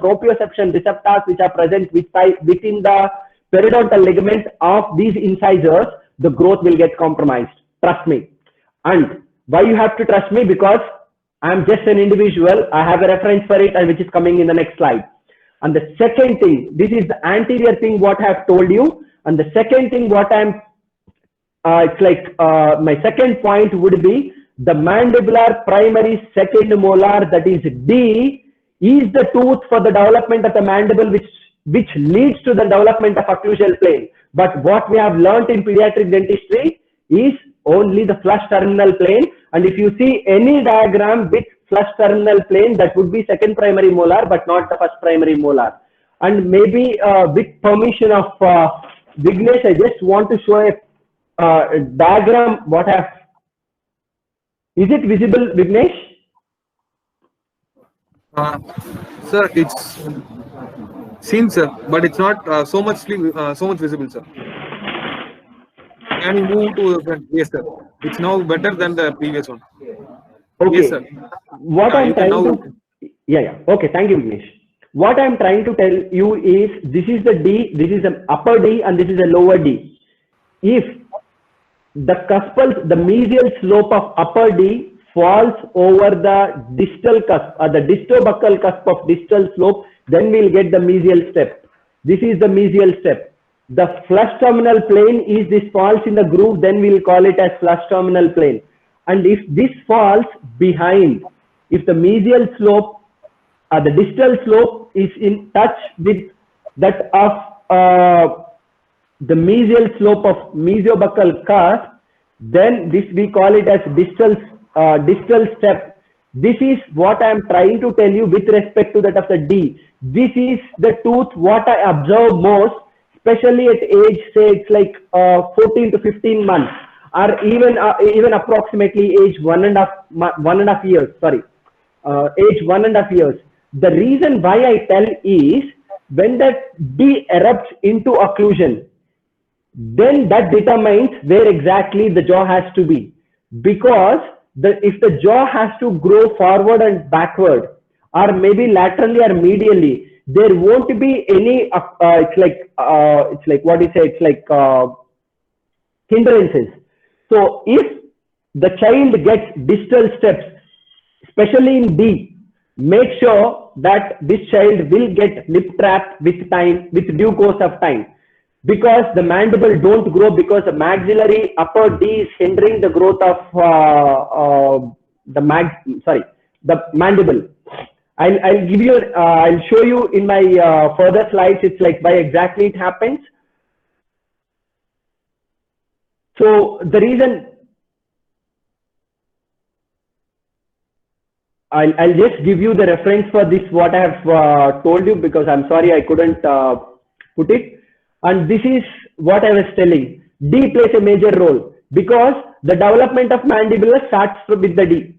proprioception receptors which are present within the periodontal ligament of these incisors, the growth will get compromised. Trust me. And why you have to trust me? Because I am just an individual. I have a reference for it, and which is coming in the next slide. And the second thing, this is the anterior thing what I have told you. And the second thing what I'm, my second point would be the mandibular primary second molar, that is D, is the tooth for the development of the mandible which leads to the development of occlusal plane. But what we have learnt in pediatric dentistry is only the flush terminal plane. And if you see any diagram with flush terminal plane, that would be second primary molar, but not the first primary molar. And maybe with permission of Vignesh, I just want to show a diagram what I have. Is it visible, Vignesh? Sir, it's seen, sir, but it's not so much visible, sir. Can you move to the front? Yes, sir. It's now better than the previous one. Okay. Yes, sir. What I'm trying to, Okay, thank you, Vignesh. What I'm trying to tell you is this is the D, this is an upper D, and this is a lower D. If the cuspal, the mesial slope of upper D falls over the distal cusp or the distobuccal cusp of distal slope, then we'll get the mesial step. This is the mesial step. The flush terminal plane is this falls in the groove, then we'll call it as flush terminal plane. And if this falls behind, if the mesial slope, the distal slope is in touch with that of the mesial slope of mesiobuccal cusp, then this we call it as distal step. This is what I am trying to tell you with respect to that of the D. This is the tooth what I observe most, especially at age, say it's like 14 to 15 months, or even approximately age 1.5 years. Sorry, age 1.5 years. The reason why I tell is when that D erupts into occlusion, then that determines where exactly the jaw has to be. Because if the jaw has to grow forward and backward, or maybe laterally or medially, there won't be any hindrances. So if the child gets distal steps, especially in D, make sure that this child will get lip trapped with time, with due course of time, because the mandible don't grow because the maxillary upper D is hindering the growth of the mandible. I'll give you, I'll show you in my further slides. It's like why exactly it happens. So the reason I'll just give you the reference for this, what I have told you, because I'm sorry I couldn't put it. And this is what I was telling. D plays a major role because the development of mandibular starts with the D,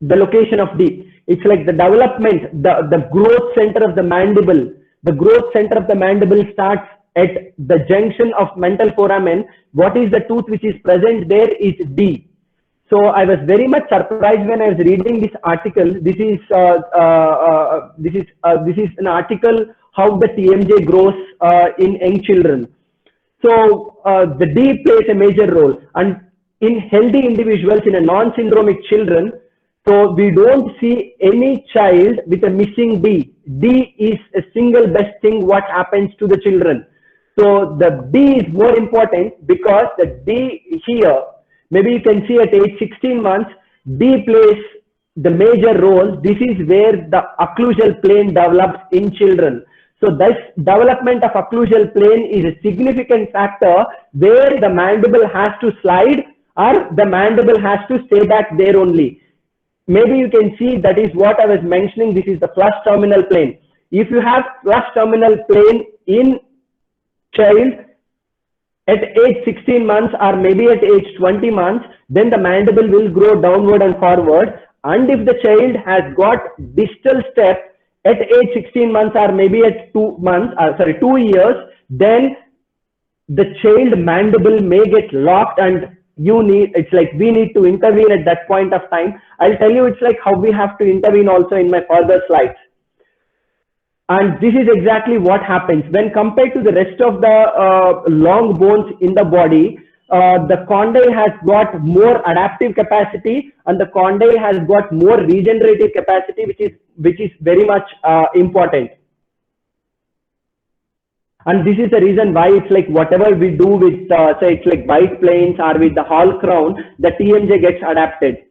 the location of D. It's like the development, the growth center of the mandible. The growth center of the mandible starts at the junction of mental foramen. What is the tooth which is present there is D. So I was very much surprised when I was reading this article. This is an article how the TMJ grows in young children. So the D plays a major role, and in healthy individuals, in a non-syndromic children, so we don't see any child with a missing D. D is a single best thing what happens to the children. So the D is more important because the D here, maybe you can see at age 16 months, D plays the major role. This is where the occlusal plane develops in children. So this development of occlusal plane is a significant factor where the mandible has to slide or the mandible has to stay back there only. Maybe you can see that is what I was mentioning. This is the flush terminal plane. If you have flush terminal plane in child at age 16 months or maybe at age 20 months, then the mandible will grow downward and forward. And if the child has got distal step at age 16 months or maybe at 2 years, then the child mandible may get locked and it's like we need to intervene at that point of time. I'll tell you it's like how we have to intervene also in my further slides. And this is exactly what happens when compared to the rest of the long bones in the body. The condyle has got more adaptive capacity and the condyle has got more regenerative capacity, which is very much important. And this is the reason why it's like whatever we do with say it's like bite planes or with the Hall crown, the TMJ gets adapted.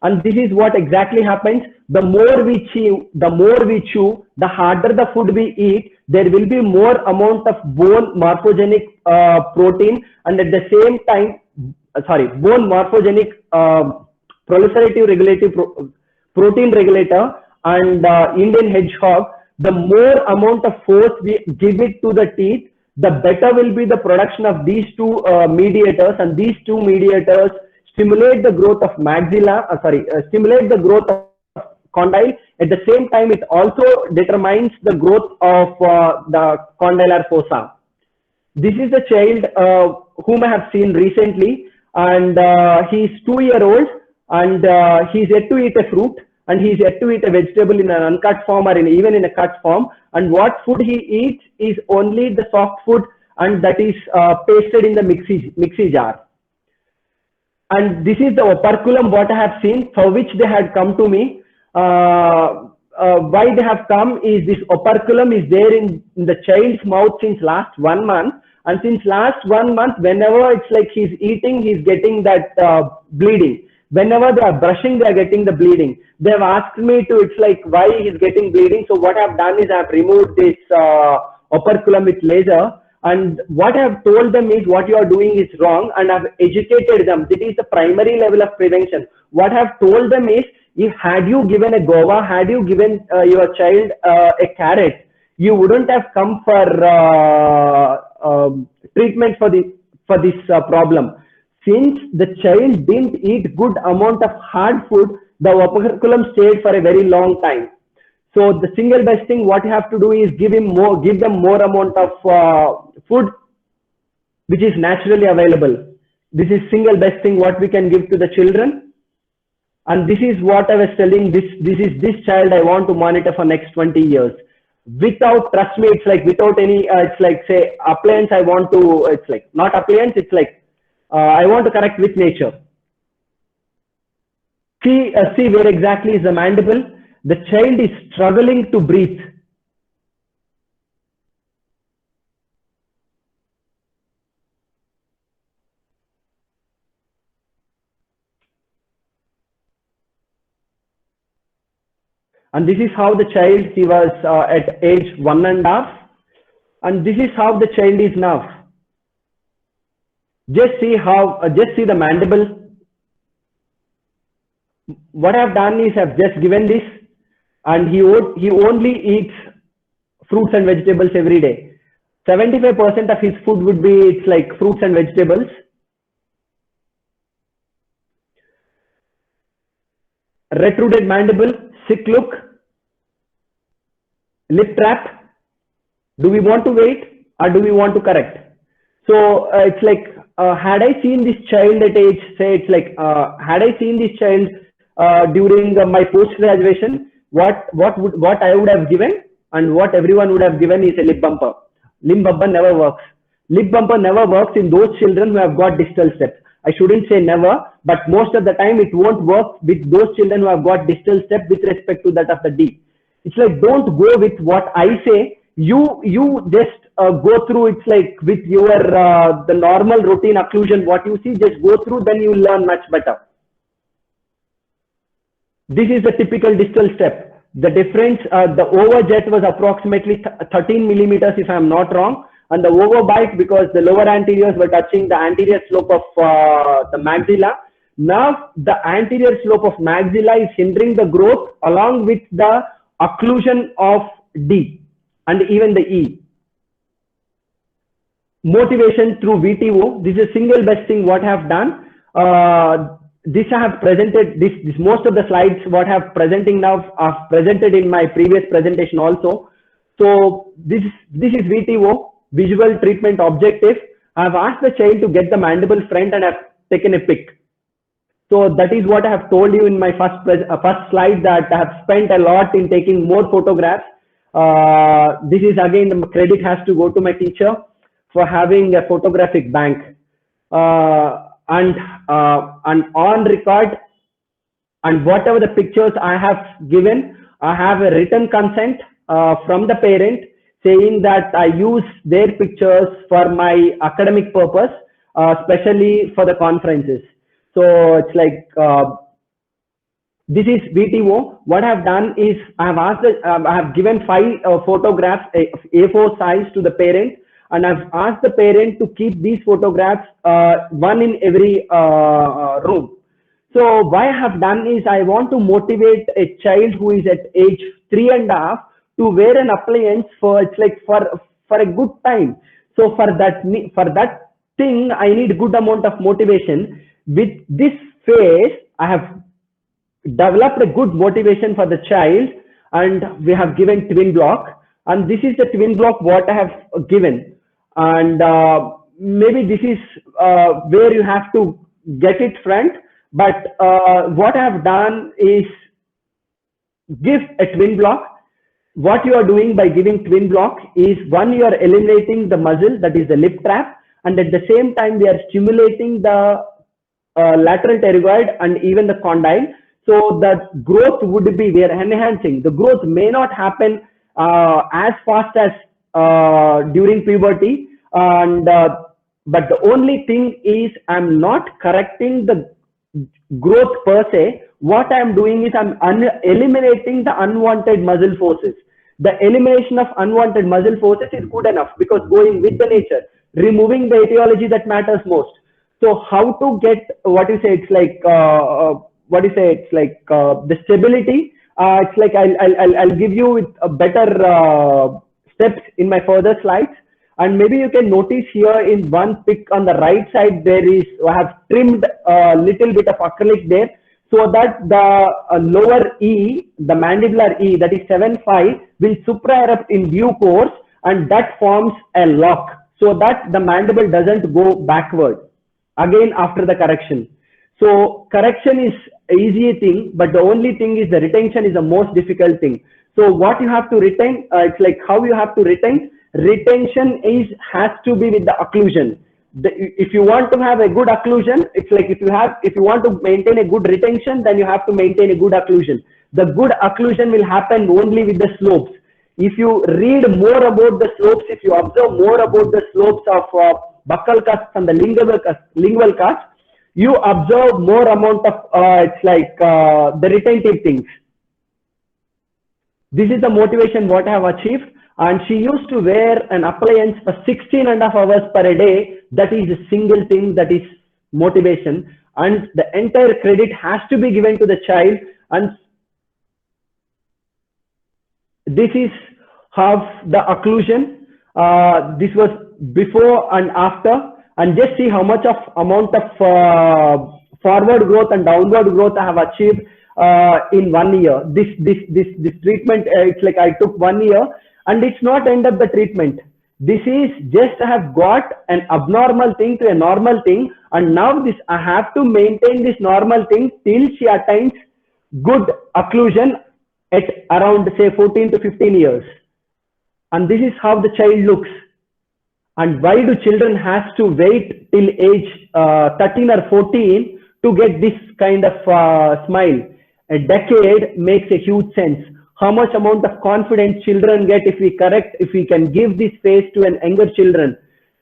And this is what exactly happens. The more we chew, the harder the food we eat, there will be more amount of bone morphogenic protein, and at the same time, bone morphogenic proliferative regulative protein regulator and Indian hedgehog. The more amount of force we give it to the teeth, the better will be the production of these two mediators, and these two mediators stimulate the growth of maxilla, stimulate the growth of condyle. At the same time, it also determines the growth of the condylar fossa. This is the child whom I have seen recently, and he is 2-year-old, and he is yet to eat a fruit, and he is yet to eat a vegetable in an uncut form or even in a cut form. And what food he eats is only the soft food, and that is pasted in the mixie jar. And this is the operculum what I have seen, for which they had come to me. Why they have come is this operculum is there in the child's mouth since last 1 month, and since last 1 month, whenever it's like he's eating, he's getting that bleeding. Whenever they are brushing, they are getting the bleeding. They have asked me to, it's like why he's getting bleeding. So what I've done is I've removed this operculum with laser. And what I have told them is what you are doing is wrong, and I've educated them. This is the primary level of prevention. What I have told them is, if had you given a guava, had you given your child a carrot, you wouldn't have come for treatment for this problem. Since the child didn't eat good amount of hard food, the operculum stayed for a very long time. So the single best thing what you have to do is give them more amount of food which is naturally available. This is single best thing what we can give to the children. And this is what I was telling, this child I want to monitor for next 20 years. Without, trust me, it's like without any, it's like say appliance I want to, it's like not appliance, it's like I want to connect with nature. See where exactly is the mandible. The child is struggling to breathe. And this is how the child, he was at age 1.5. And this is how the child is now. Just see the mandible. What I've done is I've just given this, and he only eats fruits and vegetables every day. 75% of his food would be it's like fruits and vegetables. Retruded mandible, sick look, lip trap. Do we want to wait or do we want to correct? So it's like, had I seen this child at age, say it's like, had I seen this child during my post-graduation, what I would have given and what everyone would have given is a lip bumper. Lip bumper never works. Lip bumper never works in those children who have got distal steps. I shouldn't say never, but most of the time it won't work with those children who have got distal step with respect to that of the D. It's like, don't go with what I say. You just go through, it's like with your the normal routine occlusion, what you see, just go through, then you will learn much better. This is the typical distal step. The difference, the overjet was approximately 13 millimeters if I am not wrong, and the overbite, because the lower anteriors were touching the anterior slope of the maxilla. Now the anterior slope of maxilla is hindering the growth along with the occlusion of D and even the E. Motivation through VTO. This is the single best thing what I have done. This I have presented, this most of the slides what I have presenting now I've presented in my previous presentation also. So this is VTO, visual treatment objective. I have asked the child to get the mandible front and I have taken a pic. So that is what I have told you in my first slide, that I have spent a lot in taking more photographs. This is again, the credit has to go to my teacher for having a photographic bank. And on record, and whatever the pictures I have given, I have a written consent from the parent saying that I use their pictures for my academic purpose, especially for the conferences. So it's like, this is VTO. What I have done is I have given 5 photographs, A4 size, to the parent, and I've asked the parent to keep these photographs, one in every room. So what I have done is I want to motivate a child who is at age 3.5 to wear an appliance for, it's like for a good time. So for that thing, I need good amount of motivation. With this phase, I have developed a good motivation for the child, and we have given twin block, and this is the twin block what I have given. And maybe this is where you have to get it front, but what I have done is give a twin block. What you are doing by giving twin block is, one, you are eliminating the muscle, that is the lip trap, and at the same time we are stimulating the lateral pterygoid and even the condyle. So the growth would be, we are enhancing. The growth may not happen as fast as during puberty, and but the only thing is I'm not correcting the growth per se. What I'm doing is I'm eliminating the unwanted muscle forces. The elimination of unwanted muscle forces is good enough, because going with the nature, removing the etiology, that matters most. So how to get, what you say, it's like the stability. It's like I'll give you with a better steps in my further slides. And maybe you can notice here in one pic on the right side, there is, I have trimmed a little bit of acrylic there, so that the lower E, the mandibular E, that is 7.5, will supra-erupt in due course, and that forms a lock, so that the mandible doesn't go backward again after the correction. So correction is an easy thing, but the only thing is the retention is the most difficult thing. So what you have to retain, it's like how you have to retain. Retention has to be with the occlusion. If you want to have a good occlusion, it's like if you want to maintain a good retention, then you have to maintain a good occlusion. The good occlusion will happen only with the slopes. If you read more about the slopes, if you observe more about the slopes of buccal cusp and the lingual cusp, you observe more amount of it's like the retentive things. This is the motivation what I have achieved. And she used to wear an appliance for 16.5 hours per day That is a single thing, that is motivation, and the entire credit has to be given to the child. And this is how the occlusion, this was before and after, and just see how much of amount of forward growth and downward growth I have achieved in 1 year. This treatment, it's like I took 1 year, and it's not end up the treatment. This is just I have got an abnormal thing to a normal thing, and now this I have to maintain this normal thing till she attains good occlusion at around say 14 to 15 years. And this is how the child looks. And why do children have to wait till age 13 or 14 to get this kind of smile? A decade makes a huge sense. How much amount of confidence children get if we can give this face to an younger children.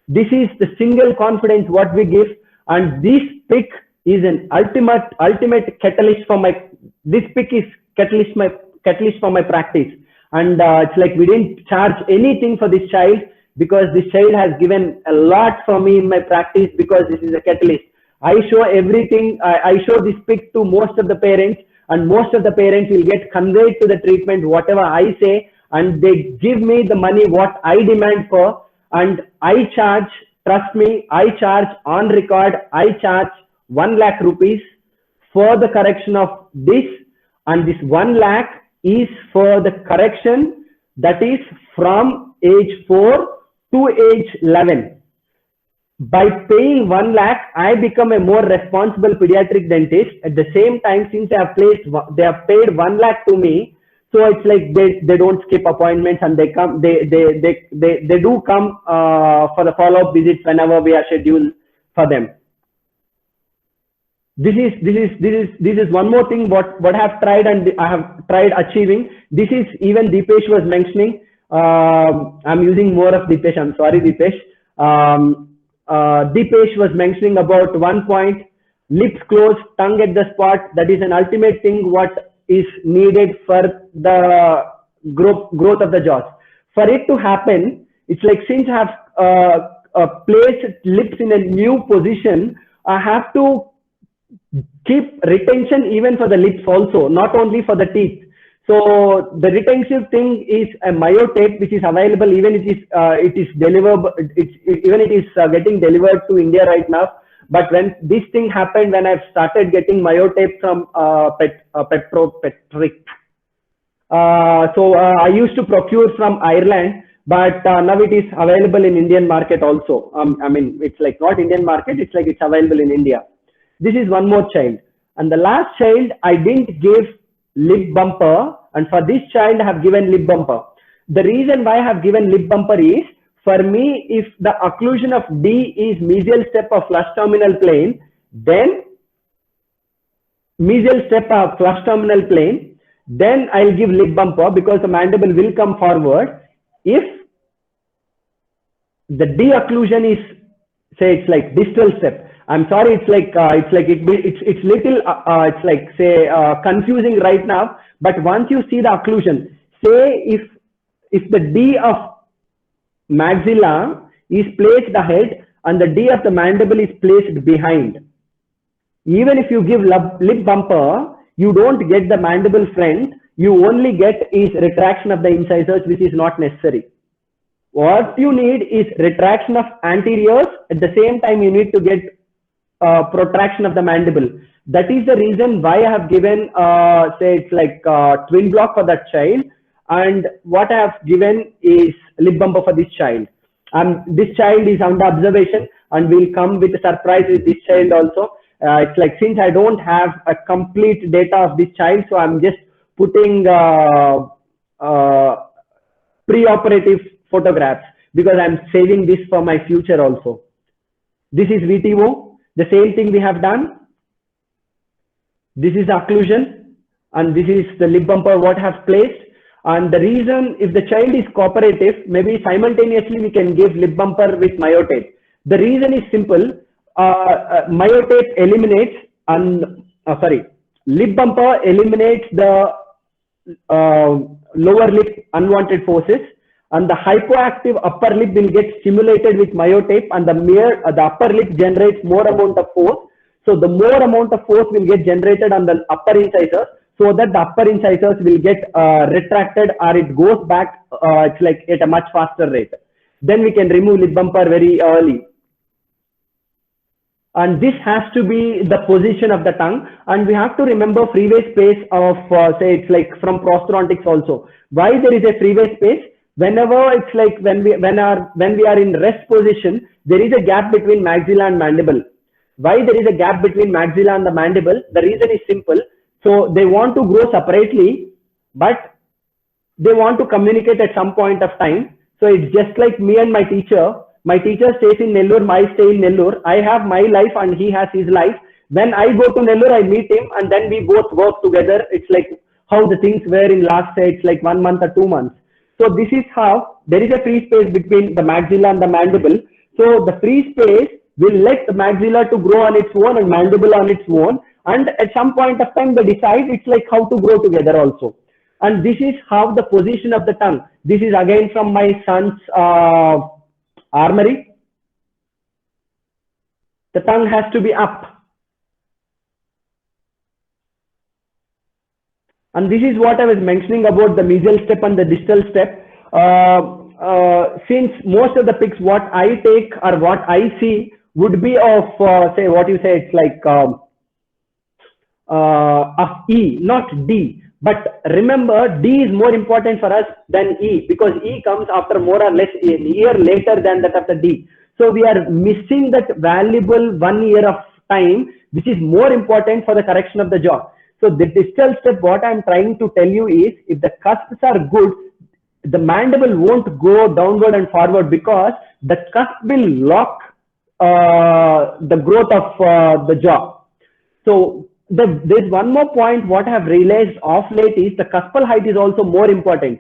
This is the single confidence what we give, and this pick is an ultimate catalyst for my, this pick is catalyst for my practice. And it's like we didn't charge anything for this child, because this child has given a lot for me in my practice, because this is a catalyst. I show everything, I show this pick to most of the parents, and most of the parents will get conveyed to the treatment whatever I say, and they give me the money what I demand for. And I charge, trust me, I charge on record, I charge 1 lakh rupees for the correction of this, and this 1 lakh is for the correction that is from age 4 to age 11. By paying 1 lakh, I become a more responsible pediatric dentist. At the same time, since they have paid 1 lakh to me, so it's like they don't skip appointments, and they come, they do come for the follow-up visits whenever we are scheduled for them. This is one more thing what I have tried, and I have tried achieving. This is even Deepesh was mentioning. I'm using more of Deepesh. I'm sorry, Deepesh. Deepesh was mentioning about 1 point, lips closed, tongue at the spot. That is an ultimate thing what is needed for the growth of the jaws. For it to happen, it's like since I have placed lips in a new position, I have to keep retention even for the lips also, not only for the teeth. So the retention thing is a myotape which is available, even it is delivered, it is getting delivered to India right now. But when this thing happened, when I've started getting myotape from Petropetric, so I used to procure from Ireland, but now it is available in Indian market also. I mean, it's like not Indian market, it's like it's available in India. This is one more child. And the last child, I didn't give lip bumper, and for this child I have given lip bumper. The reason why I have given lip bumper is, for me, if the occlusion of D is mesial step of flush terminal plane, then mesial step of flush terminal plane, then I'll give lip bumper, because the mandible will come forward. If the D occlusion is, say, it's like distal step, I'm sorry, it's like it's little it's like say confusing right now. But once you see the occlusion, say if the D of maxilla is placed ahead and the D of the mandible is placed behind, even if you give lip bumper, you don't get the mandible front. You only get is retraction of the incisors, which is not necessary. What you need is retraction of anteriors. At the same time, you need to get protraction of the mandible. That is the reason why I have given say it's like twin block for that child, and what I have given is lip bumper for this child. This child is under observation, and will come with a surprise with this child also. It's like, since I don't have a complete data of this child, so I'm just putting pre-operative photographs, because I'm saving this for my future also. This is VTO. The same thing we have done. This is occlusion, and this is the lip bumper what I have placed. And the reason, if the child is cooperative, maybe simultaneously we can give lip bumper with myotape. The reason is simple. Myotape eliminates, lip bumper eliminates the lower lip unwanted forces, and the hypoactive upper lip will get stimulated with myotape, and the upper lip generates more amount of force. So the more amount of force will get generated on the upper incisors, so that the upper incisors will get retracted, or it goes back it's like at a much faster rate. Then we can remove lip bumper very early. And this has to be the position of the tongue, and we have to remember freeway space of say it's like from prosthodontics also. Why there is a freeway space? Whenever it's like when we are in rest position, there is a gap between maxilla and mandible. Why there is a gap between maxilla and the mandible? The reason is simple. So they want to grow separately, but they want to communicate at some point of time. So it's just like me and my teacher. My teacher stays in Nellore, I stay in Nellore. I have my life and he has his life. When I go to Nellore, I meet him and then we both work together. It's like how the things were in last, say, it's like 1 month or 2 months. So this is how there is a free space between the maxilla and the mandible. So the free space will let the maxilla to grow on its own and mandible on its own. And at some point of time, they decide it's like how to grow together also. And this is how the position of the tongue. This is again from my son's armory. The tongue has to be up. And this is what I was mentioning about the mesial step and the distal step. Since most of the pics what I take or what I see would be of say what you say, it's like of E, not D. But remember, D is more important for us than E, because E comes after more or less a year later than that of the D. So we are missing that valuable 1 year of time, which is more important for the correction of the jaw. So the distal step, what I'm trying to tell you is, if the cusps are good, the mandible won't go downward and forward, because the cusp will lock the growth of the jaw. So there's one more point what I have realized of late is the cuspal height is also more important.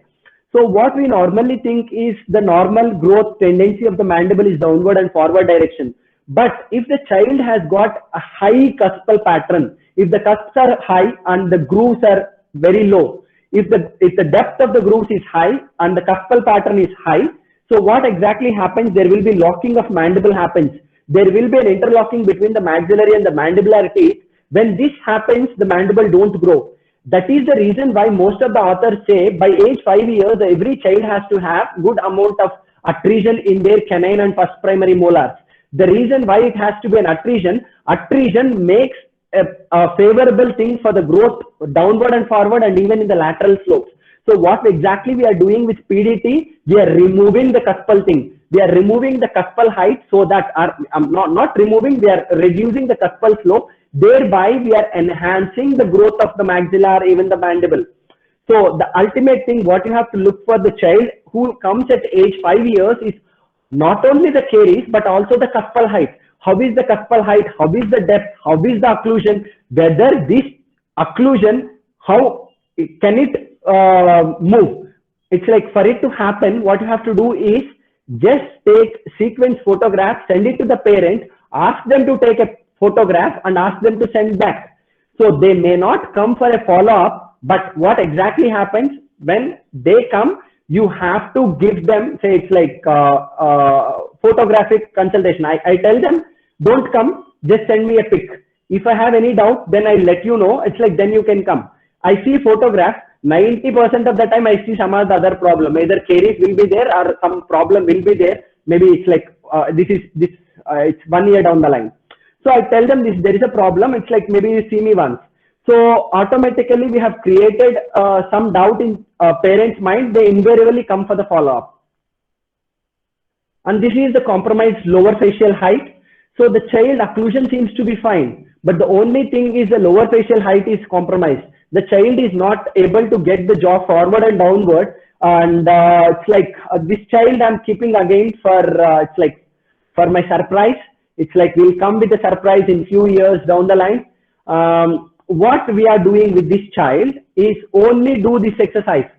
So what we normally think is the normal growth tendency of the mandible is downward and forward direction. But if the child has got a high cuspal pattern, if the cusps are high and the grooves are very low, if the depth of the grooves is high and the cuspal pattern is high, so what exactly happens? There will be locking of mandible happens. There will be an interlocking between the maxillary and the mandibular teeth. When this happens, the mandible don't grow. That is the reason why most of the authors say by age 5 years, every child has to have good amount of attresion in their canine and first primary molars. The reason why it has to be an attresion makes a favorable thing for the growth downward and forward and even in the lateral slopes. So what exactly we are doing with PDT, we are removing the cuspal thing. We are removing the cuspal height, so that not removing, we are reducing the cuspal slope. Thereby, we are enhancing the growth of the maxilla or even the mandible. So the ultimate thing, what you have to look for the child who comes at age 5 years is not only the caries, but also the cuspal height. How is the cuspal height? How is the depth? How is the occlusion? Whether this occlusion, how can it move? It's like for it to happen, what you have to do is just take sequence photograph, send it to the parent, ask them to take a photograph and ask them to send back. So they may not come for a follow-up, but what exactly happens when they come, you have to give them, say it's like photographic consultation. I tell them, don't come, just send me a pic. If I have any doubt, then I'll let you know. It's like, then you can come. I see photograph, 90% of the time I see some other problem. Either caries will be there or some problem will be there. Maybe it's like, it's 1 year down the line. So I tell them this, there is a problem. It's like, maybe you see me once. So automatically we have created some doubt in parents' mind. They invariably come for the follow-up. And this is the compromised lower facial height. So the child occlusion seems to be fine, but the only thing is the lower facial height is compromised. The child is not able to get the jaw forward and downward. And it's like this child I'm keeping again for, it's like for my surprise. It's like we'll come with a surprise in few years down the line. What we are doing with this child is only do this exercise.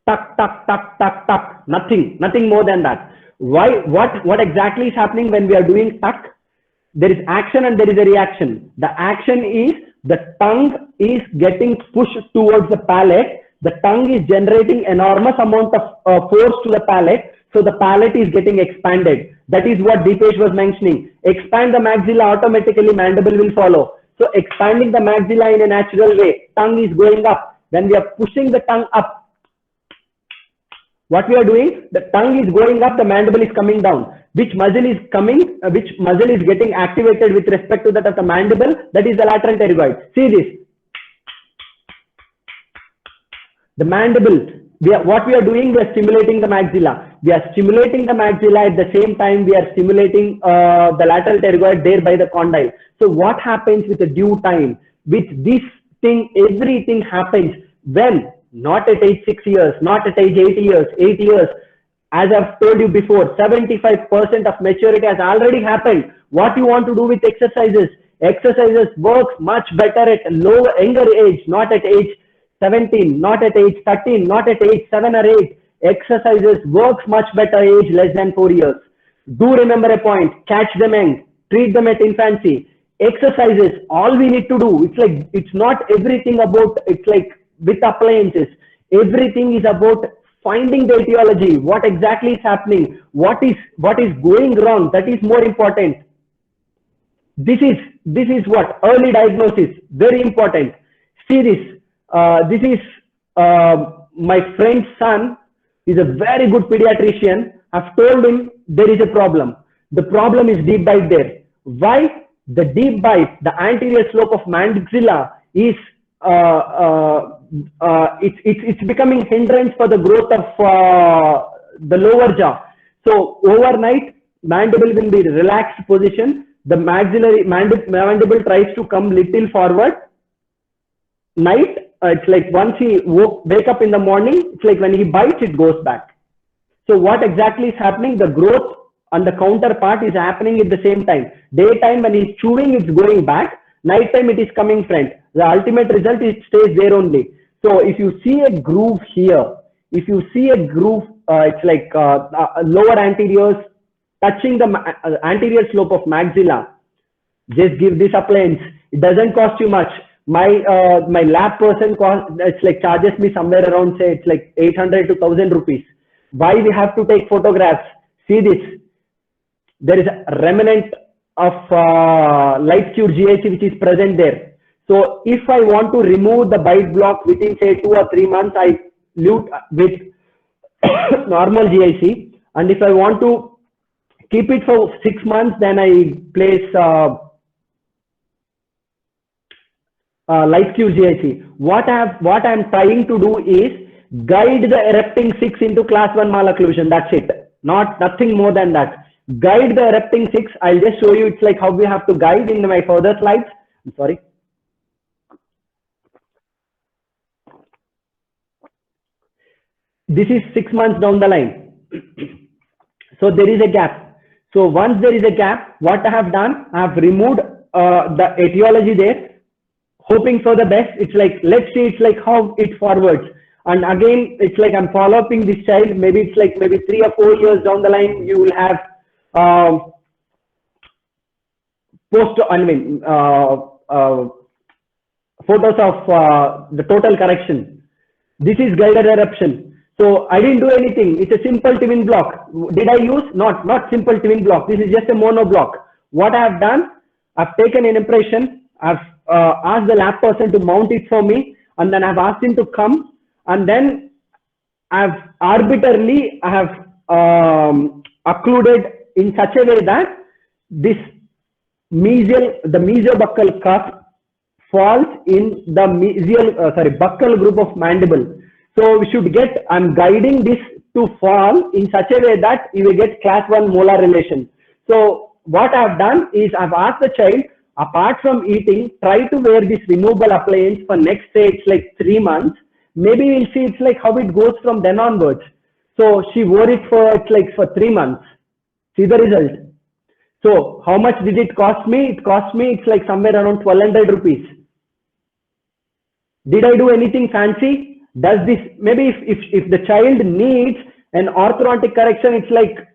Tuck, tuck, tuck, tuck, tuck. Nothing more than that. Why? What exactly is happening when we are doing tuck? There is action and there is a reaction. The action is The tongue is getting pushed towards the palate. The tongue is generating enormous amount of force to the palate. So the palate is getting expanded. That is what Deepesh was mentioning. Expand the maxilla, automatically mandible will follow. So expanding the maxilla in a natural way, tongue is going up. When we are pushing the tongue up, what we are doing, the tongue is going up, the mandible is coming down. Which muscle is coming, which muscle is getting activated with respect to that of the mandible? That is the lateral pterygoid. See this. The mandible, what we are doing, we are stimulating the maxilla. We are stimulating the maxilla, at the same time we are stimulating the lateral pterygoid there by the condyle. So what happens with the due time? With this thing, everything happens when? Not at age 6 years, not at age 8 years, 8 years. As I've told you before, 75% of maturity has already happened. What you want to do with exercises? Exercises works much better at younger age, not at age 17, not at age 13, not at age 7 or 8. Exercises works much better age less than 4 years. Do remember a point, catch them young, treat them at infancy. Exercises, all we need to do, it's like, it's not everything about, it's like with appliances. Everything is about finding the etiology, what exactly is happening, what is going wrong. That is more important. This is what early diagnosis, very important. See this. This is my friend's son. He's a very good pediatrician. I've told him there is a problem. The problem is deep bite there. Why? The deep bite, the anterior slope of maxilla is it's becoming hindrance for the growth of the lower jaw. So overnight, mandible will be relaxed position. The maxillary mandible tries to come little forward. Night, it's like once he wake up in the morning, it's like when he bites, it goes back. So what exactly is happening? The growth on the counterpart is happening at the same time. Daytime when he's chewing, it's going back. Nighttime it is coming front. The ultimate result, it stays there only. So if you see a groove here, if you see a groove, it's like lower anteriors touching the anterior slope of maxilla, just give this appliance. It doesn't cost you much. My lab person it's like charges me somewhere around, say, it's like 800 to 1000 rupees. Why we have to take photographs? See this. There is a remnant of light cured GIC which is present there. So if I want to remove the bite block within, say, 2 or 3 months, I lute with normal GIC. And if I want to keep it for 6 months, then I place light cured GIC. What I'm trying to do is guide the erupting 6 into class 1 malocclusion. That's it. Nothing more than that. Guide the erupting 6. I'll just show you. It's like how we have to guide in my further slides. I'm sorry. This is 6 months down the line. So there is a gap. So once there is a gap, what I have done, I have removed the etiology there, hoping for the best. It's like, let's see, it's like how it forwards. And again, it's like I'm following this child. Maybe it's like maybe 3 or 4 years down the line, you will have photos of the total correction. This is guided eruption. So I didn't do anything. It's a simple twin block. Did I use? Not simple twin block. This is just a mono block. What I have done, I've taken an impression. I've asked the lab person to mount it for me, and then I've asked him to come, and then I've arbitrarily occluded in such a way that this the mesiobuccal cuff falls in the buccal group of mandible. So we should get, I'm guiding this to fall in such a way that you will get class 1 molar relation. So what I've done is I've asked the child, apart from eating, try to wear this removable appliance for next, say, it's like 3 months. Maybe we'll see it's like how it goes from then onwards. So she wore it for, it's like for 3 months. See the result. So how much did it cost me? It cost me, it's like somewhere around 1200 rupees. Did I do anything fancy? Does this, maybe if the child needs an orthodontic correction, it's like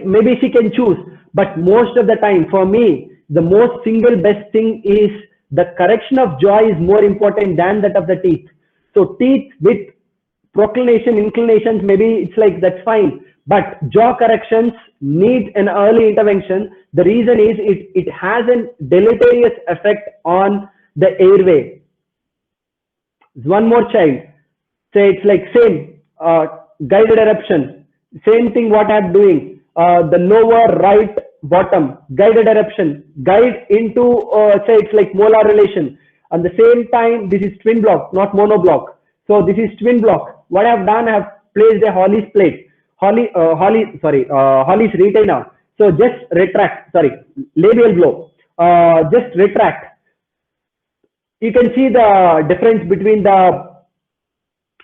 maybe she can choose. But most of the time for me, the most single best thing is the correction of jaw is more important than that of the teeth. So teeth with proclination, inclinations, maybe it's like that's fine, but jaw corrections need an early intervention. The reason is it has a deleterious effect on the airway. One more child, say it's like same guided eruption, same thing what I'm doing, the lower right bottom guided eruption, guide into say it's like molar relation. At the same time, this is twin block, not mono block. So this is twin block. What I have done, I have placed a Hawley's plate, Hawley's retainer. So just retract, sorry, labial blow, just retract. You can see the difference between the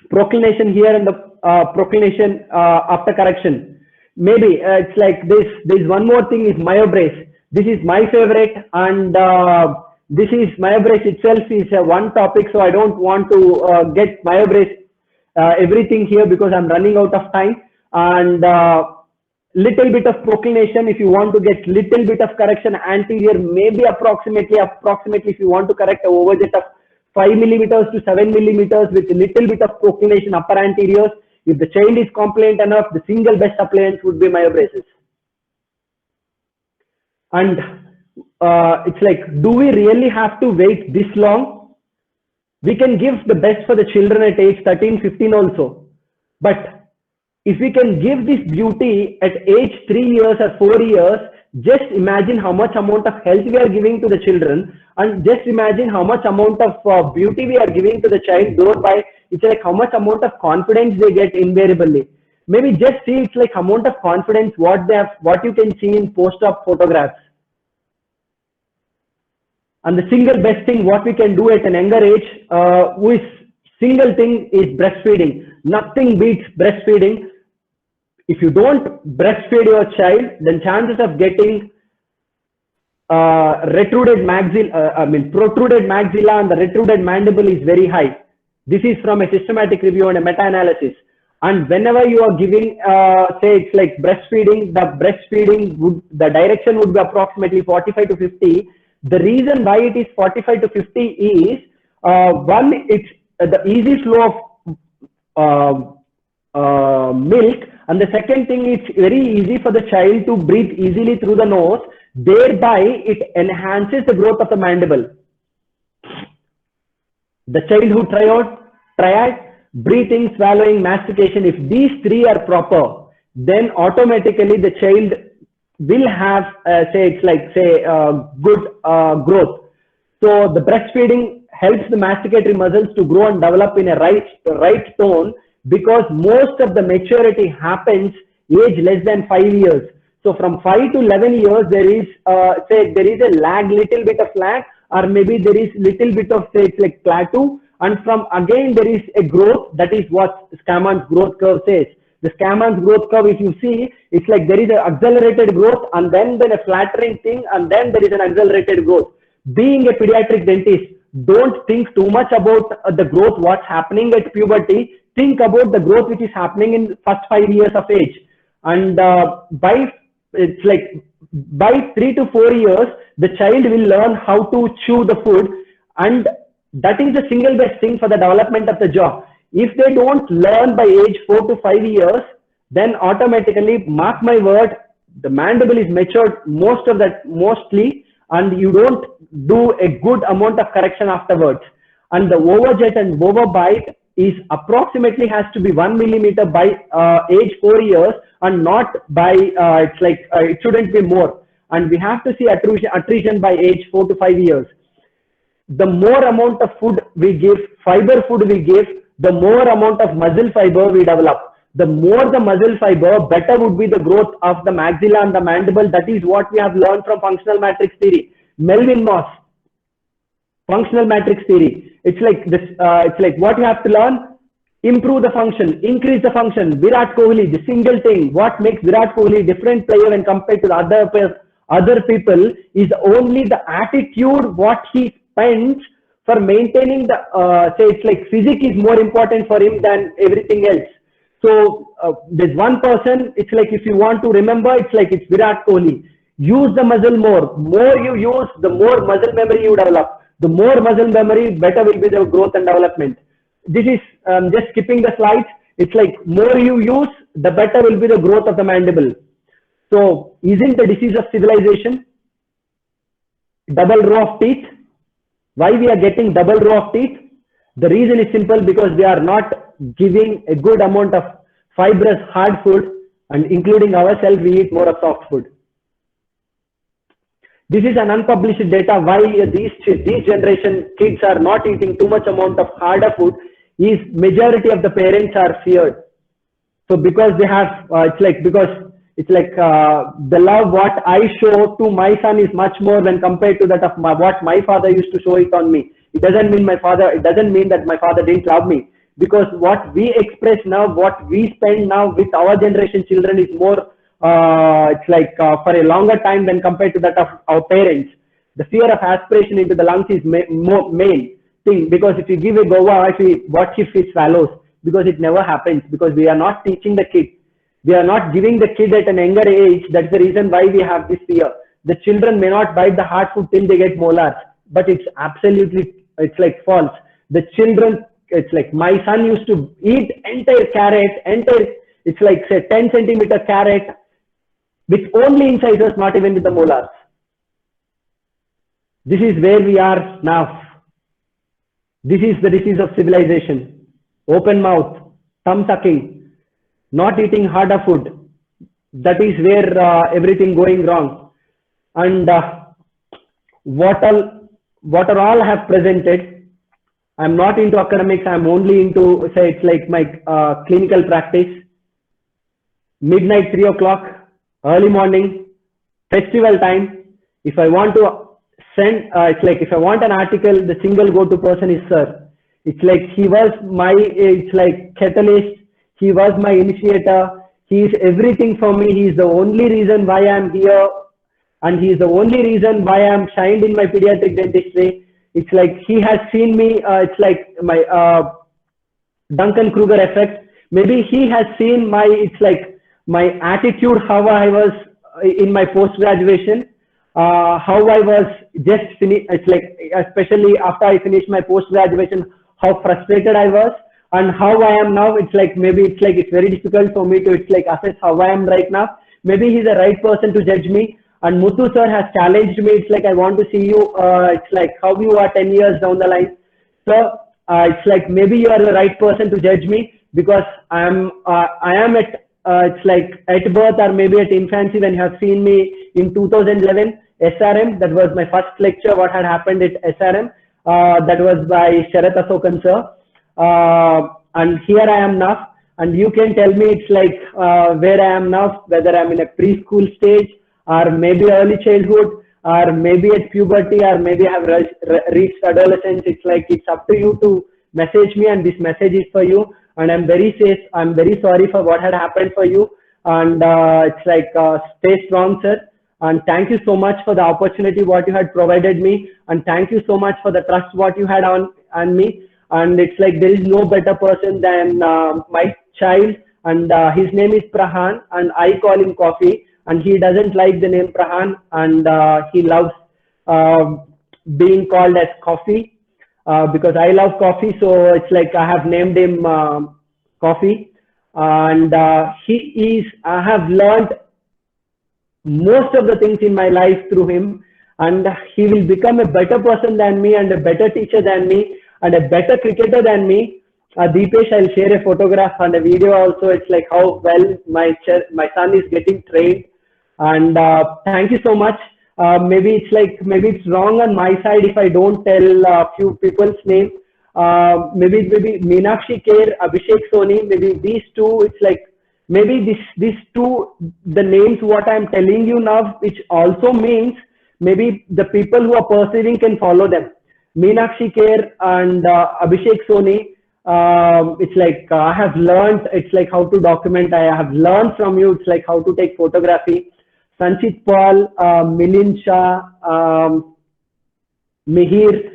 proclination here and the proclination after correction. Maybe it's like this. There's one more thing is myobrace. This is my favorite, and this is myobrace itself is one topic, so I don't want to get myobrace everything here because I'm running out of time. And little bit of proclination if you want to get little bit of correction anterior, maybe approximately if you want to correct a overjet of 5 millimeters to 7 millimeters with a little bit of proclination upper anteriors. If the child is compliant enough, the single best appliance would be myobraces. And it's like, do we really have to wait this long? We can give the best for the children at age 13, 15 also. But if we can give this beauty at age 3 years or 4 years, just imagine how much amount of health we are giving to the children, and just imagine how much amount of beauty we are giving to the child, thereby it's like how much amount of confidence they get invariably. Maybe just see it's like amount of confidence what they have, what you can see in post-op photographs. And the single best thing what we can do at an younger age, with single thing is breastfeeding. Nothing beats breastfeeding. If you don't breastfeed your child, then chances of getting protruded maxilla and the retruded mandible is very high. This is from a systematic review and a meta-analysis. And whenever you are giving, say it's like breastfeeding, the direction would be approximately 45 to 50. The reason why it is 45 to 50 is, one, it's the easy flow of milk. And the second thing, it's very easy for the child to breathe easily through the nose. Thereby, it enhances the growth of the mandible. The childhood triad, breathing, swallowing, mastication, if these three are proper, then automatically the child will have, say, it's like, say, good growth. So the breastfeeding helps the masticatory muscles to grow and develop in a right tone, because most of the maturity happens age less than 5 years. So from 5 to 11 years, there is, say, there is a lag, little bit of lag, or maybe there is little bit of, say, it's like plateau. And from again, there is a growth. That is what Scaman's growth curve says. The Scaman's growth curve, if you see, it's like there is an accelerated growth, and then a flattering thing, and then there is an accelerated growth. Being a pediatric dentist, don't think too much about the growth, what's happening at puberty. Think about the growth which is happening in first 5 years of age. And by 3 to 4 years, the child will learn how to chew the food, and that is the single best thing for the development of the jaw. If they don't learn by age 4 to 5 years, then automatically, mark my word, the mandible is matured mostly, and you don't do a good amount of correction afterwards. And the overjet and overbite is approximately has to be 1 millimeter by age 4 years, and not by it's like it shouldn't be more. And we have to see attrition by age 4 to 5 years. The more amount of food we give, fiber food we give, the more amount of muscle fiber we develop. The more the muscle fiber, better would be the growth of the maxilla and the mandible. That is what we have learned from functional matrix theory. Melvin Moss, functional matrix theory. It's like this. It's like what you have to learn: improve the function, increase the function. Virat Kohli, the single thing. What makes Virat Kohli different player when compared to the other people is only the attitude what he spends for maintaining the say it's like physics is more important for him than everything else. So there's one person, it's like if you want to remember, it's like it's Virat Kohli. Use the muscle more. More you use, the more muscle memory you develop. The more muscle memory, better will be the growth and development. This is just skipping the slides. It's like more you use, the better will be the growth of the mandible. So isn't the disease of civilization double row of teeth? Why we are getting double row of teeth? The reason is simple, because we are not giving a good amount of fibrous hard food, and including ourselves, we eat more of soft food. This is an unpublished data why these generation kids are not eating too much amount of harder food. Is majority of the parents are feared. So because they have, the love what I show to my son is much more when compared to that of what my father used to show it on me. It doesn't mean that my father didn't love me, because what we express now, what we spend now with our generation children is more, for a longer time than compared to that of our parents. The fear of aspiration into the lungs is main thing, because if you give a guava, what if it swallows? Because it never happens, because we are not teaching the kid. We are not giving the kid at an younger age. That's the reason why we have this fear. The children may not bite the hard food till they get molars, but it's absolutely, false. The children, my son used to eat entire carrot, say 10 centimeter carrot with only incisors, not even with the molars. This is where we are now. This is the disease of civilization. Open mouth, thumb sucking, not eating harder food. That is where everything going wrong. And what all I have presented, I'm not into academics. I'm only into, say, my clinical practice. Midnight, 3 o'clock, early morning, festival time. If I want to send, if I want an article, the single go-to person is sir. It's like he was my, catalyst. He was my initiator. He is everything for me. He is the only reason why I'm here. And he is the only reason why I'm shined in my pediatric dentistry. It's like he has seen me, my Duncan Kruger effect. Maybe he has seen my, my attitude, how I was in my post-graduation, how I was just finished, especially after I finished my post-graduation, how frustrated I was, and how I am now. It's very difficult for me to, assess how I am right now. Maybe he's the right person to judge me. And Muthu sir has challenged me. It's like, I want to see you, how you are 10 years down the line. So maybe you are the right person to judge me, because I am at, at birth or maybe at infancy, when you have seen me in 2011, SRM, that was my first lecture, what had happened at SRM, that was by Sharath Asokan sir. And here I am now, and you can tell me, where I am now, whether I'm in a preschool stage, or maybe early childhood, or maybe at puberty, or maybe I have reached adolescence. It's up to you to message me, and this message is for you. And I'm very sorry for what had happened for you. And stay strong, sir. And thank you so much for the opportunity what you had provided me. And thank you so much for the trust what you had on me. And it's there is no better person than my child. And his name is Prahan, and I call him Coffee. And he doesn't like the name Prahan, and he loves being called as Coffee, because I love coffee. So it's I have named him Coffee. And I have learned most of the things in my life through him, and he will become a better person than me, and a better teacher than me, and a better cricketer than me. Deepesh, I'll share a photograph and a video also. It's how well my son is getting trained. And thank you so much. Maybe it's wrong on my side if I don't tell a few people's name. Maybe Meenakshi Kher, Abhishek Soni, maybe these two. It's maybe these two, the names what I'm telling you now, which also means maybe the people who are perceiving can follow them. Meenakshi Kher and Abhishek Soni. I have learned. It's how to document. I have learned from you. It's how to take photography. Sanchit Paul, Milin Shah, Mihir,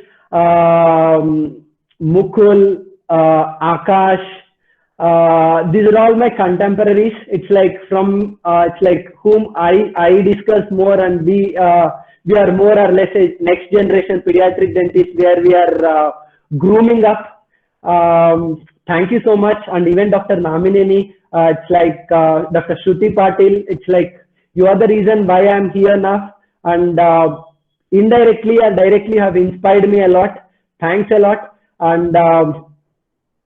Mukul, Akash, These are all my contemporaries. It's like from it's like whom I discuss more, and we are more or less a next generation pediatric dentist where we are grooming up. Thank you so much, and even Dr. Namineni. It's like Dr. Shruti Patil. It's like you are the reason why I'm here now, and indirectly and directly have inspired me a lot. Thanks a lot, and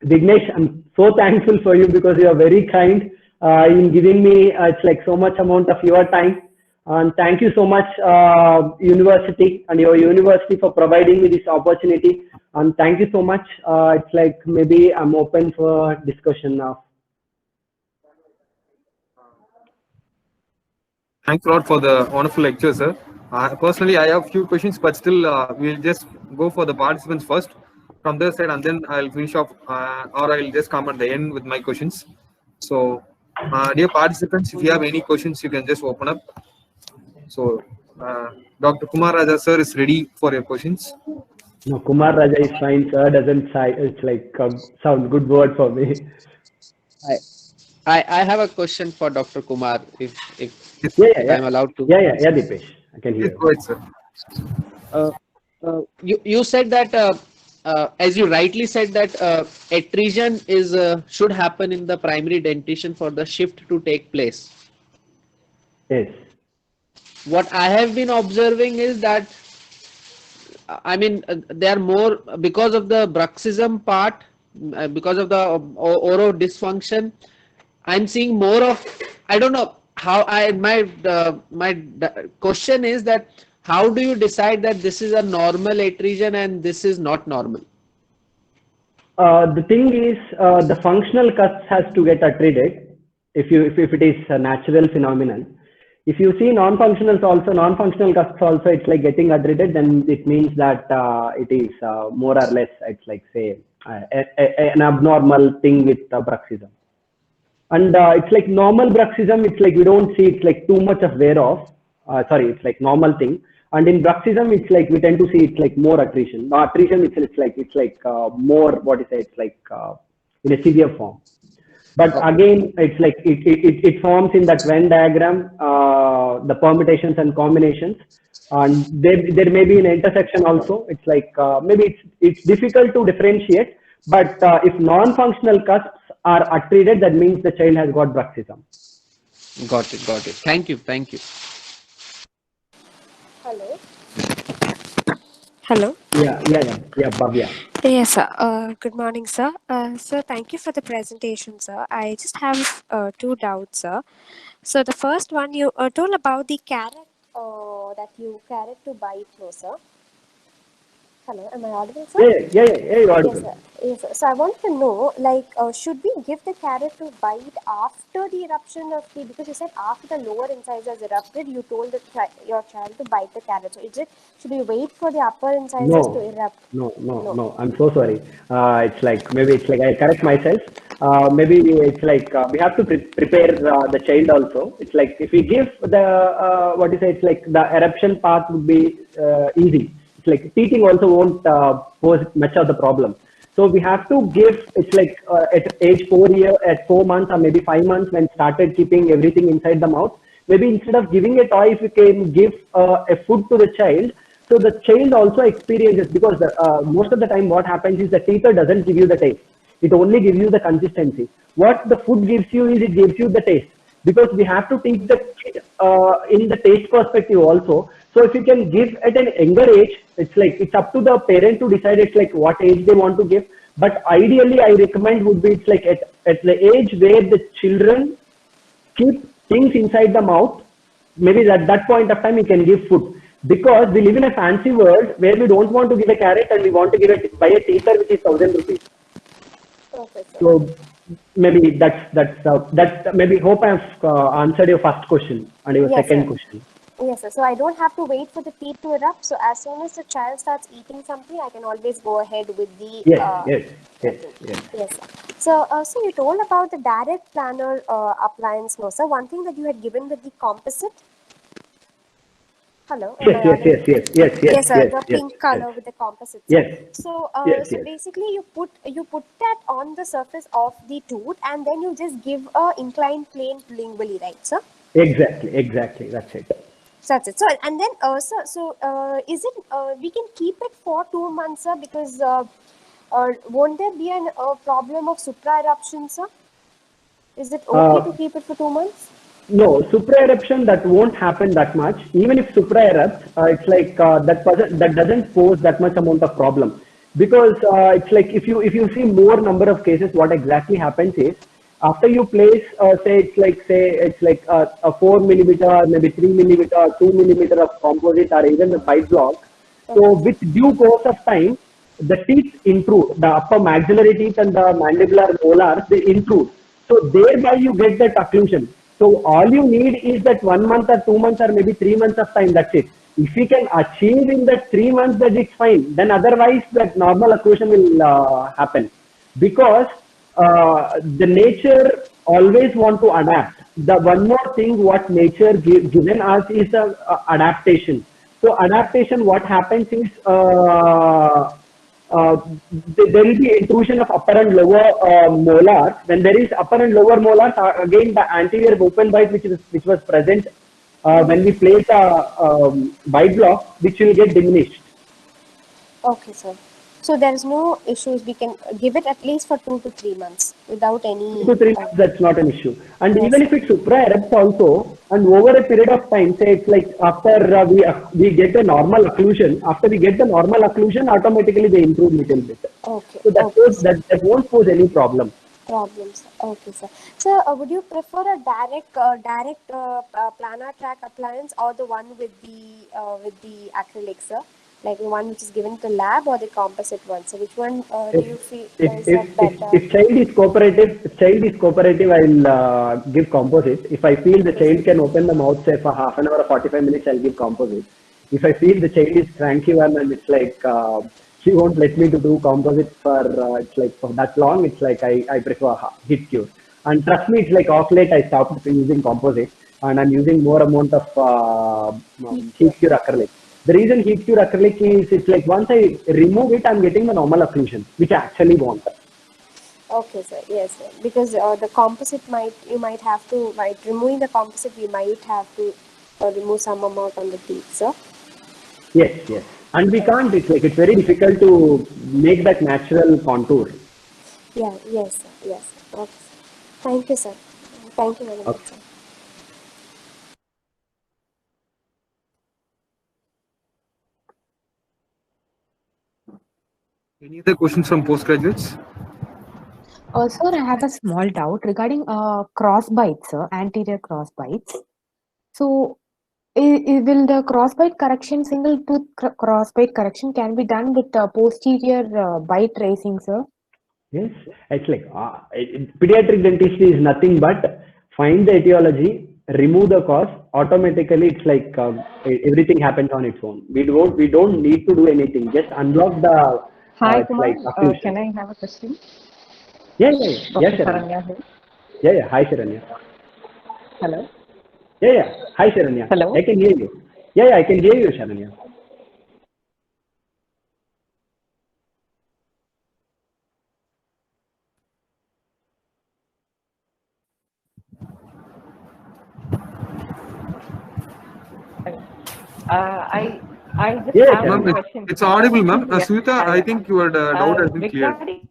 Vignesh, I'm so thankful for you because you are very kind in giving me it's like so much amount of your time. And thank you so much, university and your university for providing me this opportunity. And thank you so much. It's like maybe I'm open for discussion now. Thanks a lot for the wonderful lecture, sir. Personally, I have few questions, but still, we'll just go for the participants first from their side, and then I'll finish off, or I'll just come at the end with my questions. So, dear participants, if you have any questions, you can just open up. So, Dr. Kumar Raja sir is ready for your questions. No, Kumar Raja is fine, sir. Doesn't it's like sound good word for me. I have a question for Dr. Kumar, if Yeah. I'm allowed to. Yeah, Dipesh. I can hear. Go ahead, sir. You said that as you rightly said that attrition is should happen in the primary dentition for the shift to take place. Yes. What I have been observing is that I mean they are more because of the bruxism part, because of the oro dysfunction. I'm seeing more of, I don't know how my question is that how do you decide that this is a normal attrition and this is not normal? The thing is, the functional cusp has to get treated if it is a natural phenomenon. If you see non-functional cusps also, it's like getting treated, then it means that it is more or less, it's like say an abnormal thing with bruxism. And it's like normal bruxism, it's like we don't see it's like too much of wear off. It's like normal thing. And in bruxism, it's like we tend to see it's like more attrition. No, attrition it's like more what is it? It's like in a severe form. But again, it's like it forms in that Venn diagram, the permutations and combinations, and there may be an intersection also. It's like maybe it's difficult to differentiate. But if non-functional cusps are treated, that means the child has got bruxism. Got it. Thank you. Hello. Hello. Yeah, Bhavya. Yes, sir. Good morning, sir. Sir, thank you for the presentation, sir. I just have two doubts, sir. So the first one, you told about the carrot that you carrot to bite, no, sir. Hello, am I audible, sir? Yeah, you're audible. Yes, sir. Yes, sir. So I want to know, like, should we give the carrot to bite after the eruption of the, because you said after the lower incisors erupted, you told your child to bite the carrot. So should we wait for the upper incisors to erupt? No. I'm so sorry. It's like, maybe it's like, I correct myself. Maybe it's like, we have to prepare the child also. It's like, if we give the, it's like the eruption path would be easy. It's like teething also won't pose much of the problem. So we have to give, it's like at age 4 months or maybe 5 months when started keeping everything inside the mouth. Maybe instead of giving a toy, if you can give a food to the child, so the child also experiences, because most of the time what happens is the teether doesn't give you the taste. It only gives you the consistency. What the food gives you is it gives you the taste. Because we have to teach the kid in the taste perspective also. So if you can give at an younger age, it's like it's up to the parent to decide it's like what age they want to give. But ideally, I recommend would be it's like at the age where the children keep things inside the mouth. Maybe at that point of time you can give food, because we live in a fancy world where we don't want to give a carrot and we want to give it buy a teether which is 1,000 rupees. Okay, sir. So maybe that's maybe hope I've answered your first question and your second question. Yes, sir. So I don't have to wait for the teeth to erupt. So as soon as the child starts eating something, I can always go ahead with the. Yes. Yes, sir. So you told about the direct planner appliance, no, sir. One thing that you had given with the composite. Hello. Am Yes, I yes, audible? yes, yes, yes, yes, Yes, sir. yes, The yes, pink yes, color with the composite. yes, So, yes, so yes. basically, you put that on the surface of the tooth, and then you just give a inclined plane lingually, right, sir? Exactly, exactly. That's it. So that's it. So and then, is it we can keep it for 2 months, sir? Because won't there be an problem of supra eruption, sir? Is it okay to Uh, keep it for 2 months? No, supra-eruption that won't happen that much. Even if supra-erupts, it's like that doesn't pose that much amount of problem because it's like if you see more number of cases, what exactly happens is after you place say it's like a 4 millimeter, maybe 3 millimeter, 2 millimeter of composite or even the bite block. So Okay. with due course of time, the teeth intrude, the upper maxillary teeth and the mandibular molars, they intrude. So thereby you get that occlusion. So all you need is that 1 month or 2 months or maybe 3 months of time. That's it. If we can achieve in that 3 months, that it's fine. Then otherwise that normal occlusion will happen because the nature always want to adapt. The one more thing what nature given us is adaptation. So adaptation, what happens is uh, there will be intrusion of upper and lower molars. When there is upper and lower molars, again the anterior open bite which was present when we place a bite block, which will get diminished. Okay, sir. So there is no issues. We can give it at least for 2 to 3 months without Two any. to 3 months, that's not an issue. And Yes, even sir. if it supra erupts also, and over a period of time, say it's like after we get a normal occlusion, after we get the normal occlusion, automatically they improve little bit. Okay, So okay, sir. that won't pose any problem. Problems. Okay, sir. So, would you prefer a direct planar track appliance or the one with the acrylic, sir? Like the one which is given to lab or the composite one? So, which one do If you feel if is if a if, better? if child is cooperative, I'll give composite. If I feel the Okay, sir. child can open the mouth say for half an hour or 45 minutes, I'll give composite. If I feel the child is cranky one and it's like she won't let me to do composite for it's like for that long, it's like I prefer heat cure. And trust me, it's like off late I stopped using composite and I'm using more amount of Heat cure. heat cure acrylic. The reason heat cure acrylic is it's like once I remove it, I'm getting the normal occlusion, which I actually want. Okay, sir. Yes, sir. Because the composite you might have to, by removing the composite, we might have to remove some amount on the teeth, sir. Yes, yes. And we can't, it's like it's very difficult to make that natural contour. Yeah, yes, sir. Yes, sir. Okay, sir. Thank you, sir. Thank you very much, Okay. sir. Any other questions from postgraduates? Sir, I have a small doubt regarding cross bites, anterior cross bites. So, will the cross bite correction, single tooth cross bite correction, can be done with posterior bite tracing, sir? Yes, it's like pediatric dentistry is nothing but find the etiology, remove the cause, automatically it's like everything happens on its own. We don't need to do anything. Just unblock the Hi, it's Kumar. like occlusion. Can I have a question? Yeah, yeah, yeah. Yes, Dr. Sharanya. Saranya here. Yeah, yeah. Hi, Sharanya. Hello. Yeah, yeah. Hi, Sharanya. Hello. I can hear you. Yeah, yeah. I can hear you, Sharanya. I just Yeah, have Ma'am, one Sharanya. question. it's audible, ma'am. Yeah. Sujita, I think your doubt has been cleared. Regarding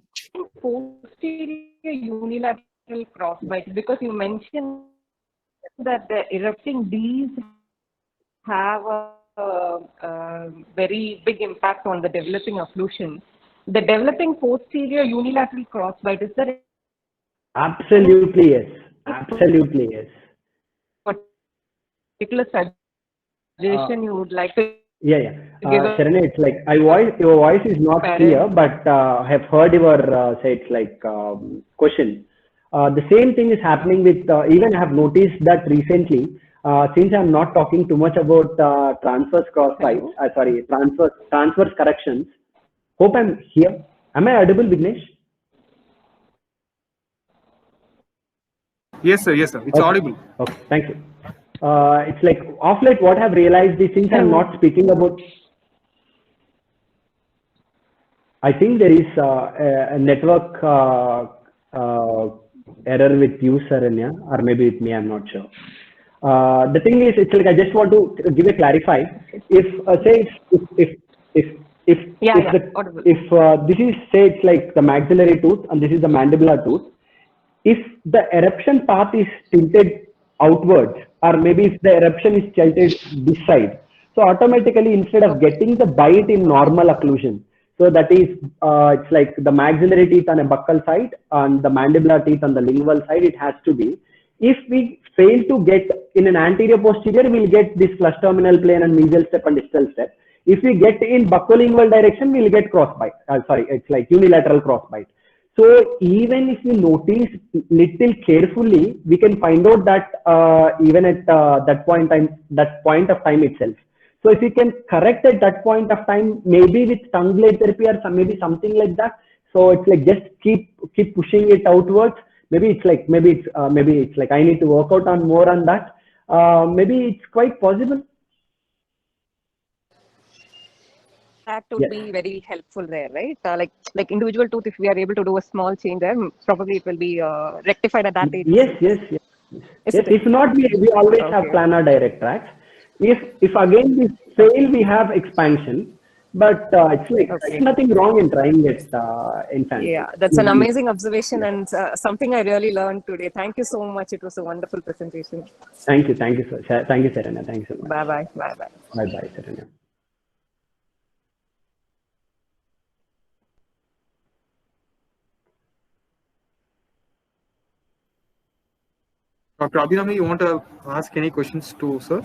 posterior unilateral crossbite, because you mentioned that the erupting Ds have a very big impact on the developing occlusion. The developing posterior unilateral crossbite, is there any Absolutely yes. Absolutely yes. particular suggestion you would like to Yeah, yeah. give a Sharanya, it's like your voice is not clear, parent? but I have heard your say it's like question. The same thing is happening with even I have noticed that recently. Since I'm not talking too much about transverse cross bites, Hello? sorry, transverse corrections. Hope I'm here. Am I audible, Vignesh? Yes, sir. Yes, sir. It's Okay. audible. Okay. Thank you. it's like of late what I've realized is, since I'm not speaking about, I think there is a network error with you, Saranya, or maybe with me, I'm not sure. The thing is, it's like I just want to give a clarify. If say if this is, say it's like the maxillary tooth and this is the mandibular tooth, if the eruption path is tilted outwards, or maybe if the eruption is tilted this side, so automatically instead of getting the bite in normal occlusion, so that is it's like the maxillary teeth on a buccal side and the mandibular teeth on the lingual side, it has to be. If we fail to get in an anterior posterior, we'll get this flush terminal plane and mesial step and distal step. If we get in buccolingual direction, we'll get crossbite. Sorry, it's like unilateral crossbite. So even if we notice little carefully, we can find out that even at that point of time itself. So if we can correct at that point of time, maybe with tongue blade therapy or maybe something like that. So it's like just keep pushing it outwards. Maybe it's like I need to work out on more on that. Maybe it's quite possible. That would be very helpful there, right? Like individual tooth, if we are able to do a small change there, probably it will be rectified at that age. Yes. If not, we always have planar direct tracks. If again we fail, we have expansion. But it's like there's nothing wrong in trying it in fancy. Yeah, that's an amazing observation and something I really learned today. Thank you so much. It was a wonderful presentation. Thank you, sir. Thank you, Saranya. Thank you so much. Bye, Saranya. Dr. Abhinami, you want to ask any questions to sir?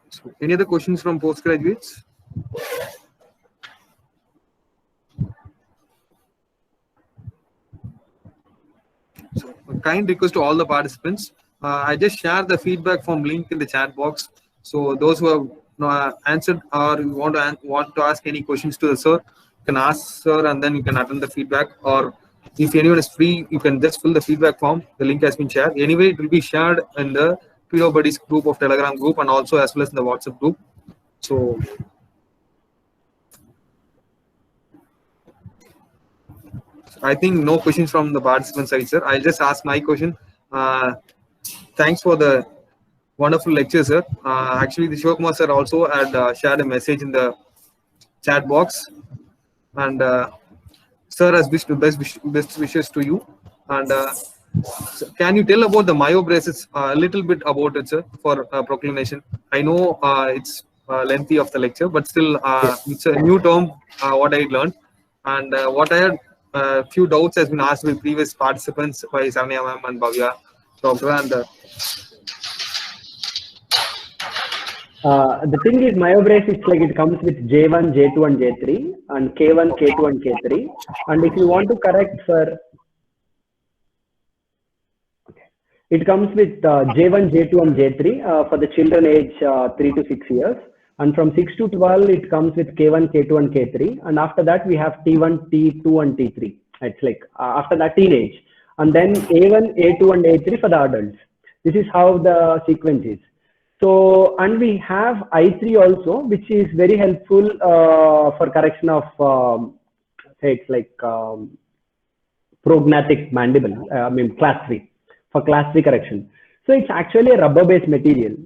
So, any other questions from postgraduates? So, a kind request to all the participants. I just share the feedback form link in the chat box. So those who have answered or you want to ask any questions to the sir, you can ask sir and then you can attend the feedback. Or if anyone is free, you can just fill the feedback form. The link has been shared. Anyway, it will be shared in the Pedo Buddies group of Telegram group and also as well as in the WhatsApp group. So I think no questions from the participant side, sir. I'll just ask my question. Thanks for the wonderful lecture, sir. Actually, the Shivakumar sir also had shared a message in the chat box, and sir has wished best wishes to you. And can you tell about the myobraces a little bit about it, sir, for proclamation? I know it's lengthy of the lecture, but still it's a new term. What I learned and what I had few doubts has been asked by previous participants by Saranya ma'am and Bhavya doctor and. The thing is, myobrace, it's like it comes with J1, J2 and J3 and K1, K2 and K3. And if you want to correct for, it comes with J1, J2 and J3 for the children age 3 to 6 years. And from 6 to 12, it comes with K1, K2 and K3. And after that, we have T1, T2 and T3. It's like after that, teenage. And then A1, A2 and A3 for the adults. This is how the sequence is. So, and we have I3 also, which is very helpful for correction of, say it's like prognathic mandible, class 3, for class 3 correction. So it's actually a rubber-based material.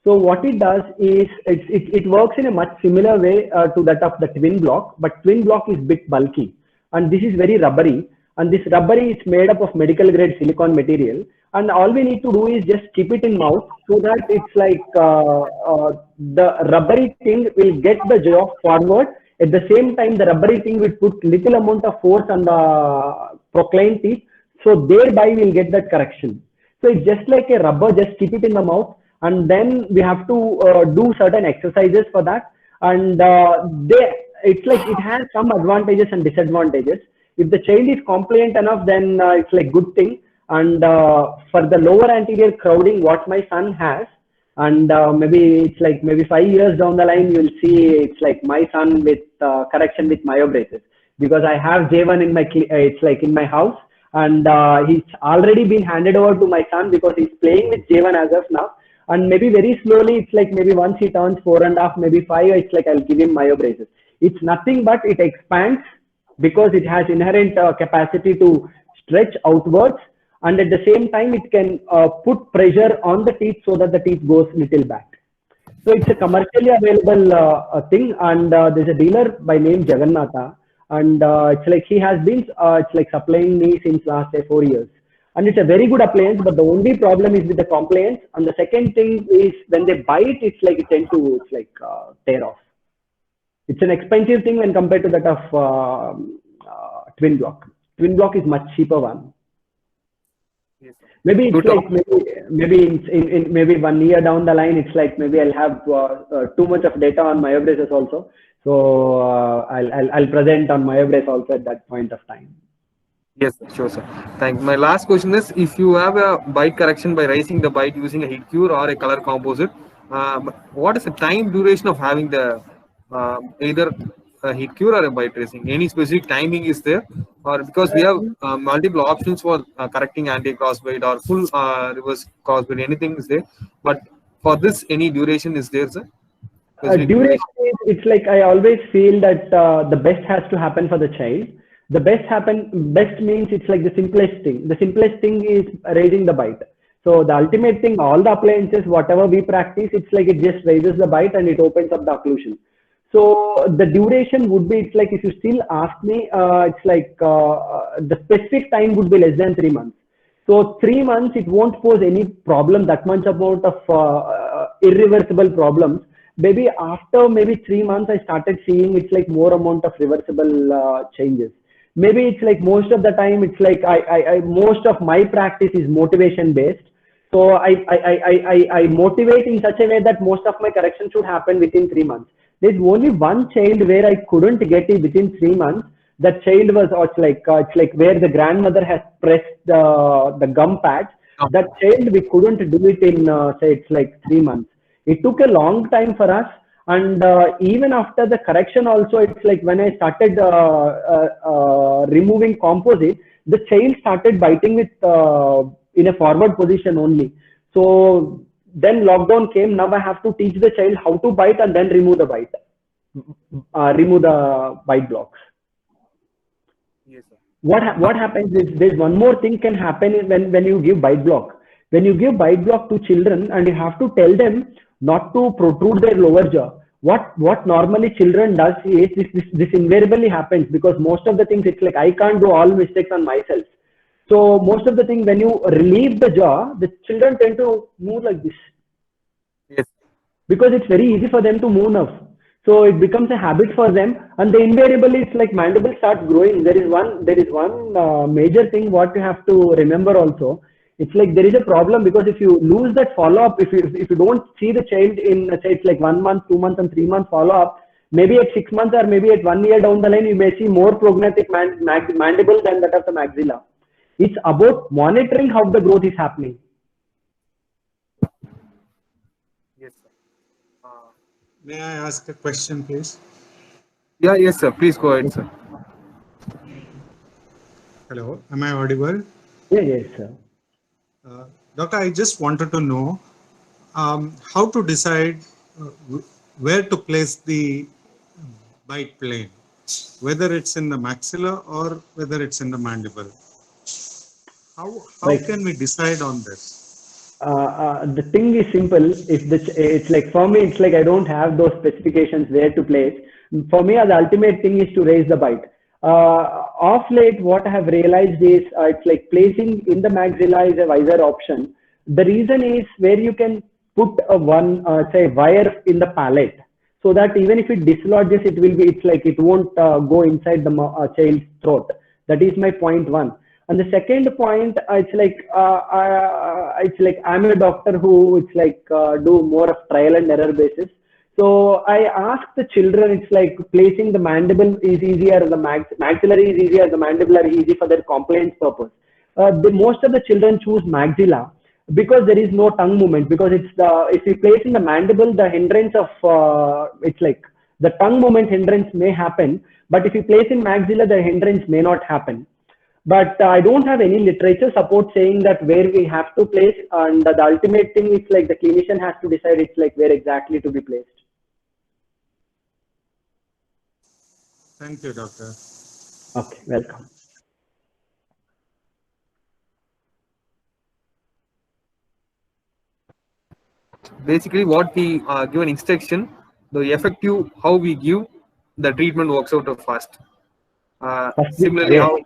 So what it does is, it works in a much similar way to that of the twin block, but twin block is a bit bulky. And this is very rubbery. And this rubbery is made up of medical grade silicone material. And all we need to do is just keep it in mouth so that it's like the rubbery thing will get the jaw forward. At the same time, the rubbery thing will put little amount of force on the proclaim teeth. So thereby we'll get that correction. So it's just like a rubber, just keep it in the mouth. And then we have to do certain exercises for that. And it's like it has some advantages and disadvantages. If the child is compliant enough, then it's like good thing. And for the lower anterior crowding, what my son has, and maybe it's like maybe 5 years down the line, you'll see it's like my son with correction with myobraces, because I have J1 in my it's like in my house, and he's already been handed over to my son because he's playing with J1 as of now. And maybe very slowly, it's like maybe once he turns 4.5, maybe 5, it's like I'll give him myobraces. It's nothing but it expands because it has inherent capacity to stretch outwards, and at the same time it can put pressure on the teeth so that the teeth goes little back. So it's a commercially available thing, and there's a dealer by name Jagannatha, and it's like he has been it's like supplying me since last 4 years, and it's a very good appliance. But the only problem is with the compliance, and the second thing is when they bite, it's like it tends to tear off. It's an expensive thing when compared to that of Twin Block. Twin Block is much cheaper one. Yes. Maybe it's Good like talk. maybe in maybe 1 year down the line, it's like maybe I'll have too much of data on myobraces also. So I'll present on myobrace also at that point of time. Yes, sure, sir. Thank you. My last question is, if you have a bite correction by raising the bite using a heat cure or a color composite, what is the time duration of having the either a heat cure or a bite raising? Any specific timing is there, or because we have multiple options for correcting anti-crossbite or full reverse crossbite, anything is there, but for this, any duration is there, sir? Specific Duration, it's like I always feel that the best has to happen for the child. The best means it's like the simplest thing. The simplest thing is raising the bite. So the ultimate thing, all the appliances, whatever we practice, it's like it just raises the bite and it opens up the occlusion. So the duration would be, it's like if you still ask me, it's like the specific time would be less than 3 months. So 3 months, it won't pose any problem, that much amount of irreversible problems. Maybe after maybe 3 months, I started seeing it's like more amount of reversible changes. Maybe it's like most of the time, it's like most of my practice is motivation based. So I motivate in such a way that most of my corrections should happen within 3 months. There's only one child where I couldn't get it within 3 months. That child was it's like where the grandmother has pressed the gum pads. That child, we couldn't do it in say it's like 3 months. It took a long time for us. And even after the correction also, it's like when I started removing composite, the child started biting with in a forward position only. So then lockdown came. Now I have to teach the child how to bite and then remove the bite, remove the bite blocks. Yes, sir. What happens is there's one more thing can happen when you give bite block. When you give bite block to children and you have to tell them not to protrude their lower jaw. What normally children does is this invariably happens, because most of the things it's like I can't do all mistakes on myself. So most of the thing when you relieve the jaw, the children tend to move like this. Yes. Because it's very easy for them to move now. So it becomes a habit for them, and they invariably it's like mandible starts growing. There is one major thing what you have to remember also. It's like there is a problem, because if you lose that follow-up, if you don't see the child in, say, it's like 1 month, 2 months, and 3 months follow-up, maybe at 6 months or maybe at 1 year down the line, you may see more prognatic mandible than that of the maxilla. It's about monitoring how the growth is happening. Yes, sir. May I ask a question, please? Yeah, yes, sir. Please go ahead, sir. Hello, am I audible? Yes, sir. Doctor, I just wanted to know how to decide where to place the bite plane, whether it's in the maxilla or whether it's in the mandible. How can we decide on this? The thing is simple. It's like for me, it's like I don't have those specifications where to place. For me, the ultimate thing is to raise the bite. Off late, what I have realized is it's like placing in the maxilla is a wiser option. The reason is where you can put say wire in the palate, so that even if it dislodges, it's like it won't go inside the child's throat. That is my point one. And the second point, it's like I'm a doctor who it's like do more of trial and error basis. So I ask the children, it's like placing the mandible is easier, the maxillary is easier, the mandibular is easy for their compliance purpose. Most of the children choose maxilla because there is no tongue movement, because it's if you place in the mandible, the hindrance of it's like The tongue movement hindrance may happen, but if you place in maxilla, the hindrance may not happen. But I don't have any literature support saying that where we have to place, and the ultimate thing is like the clinician has to decide it's like where exactly to be placed. Thank you, doctor. Okay, welcome. Basically, what we give an instruction, the effective how we give the treatment works out fast. Similarly, Yes. how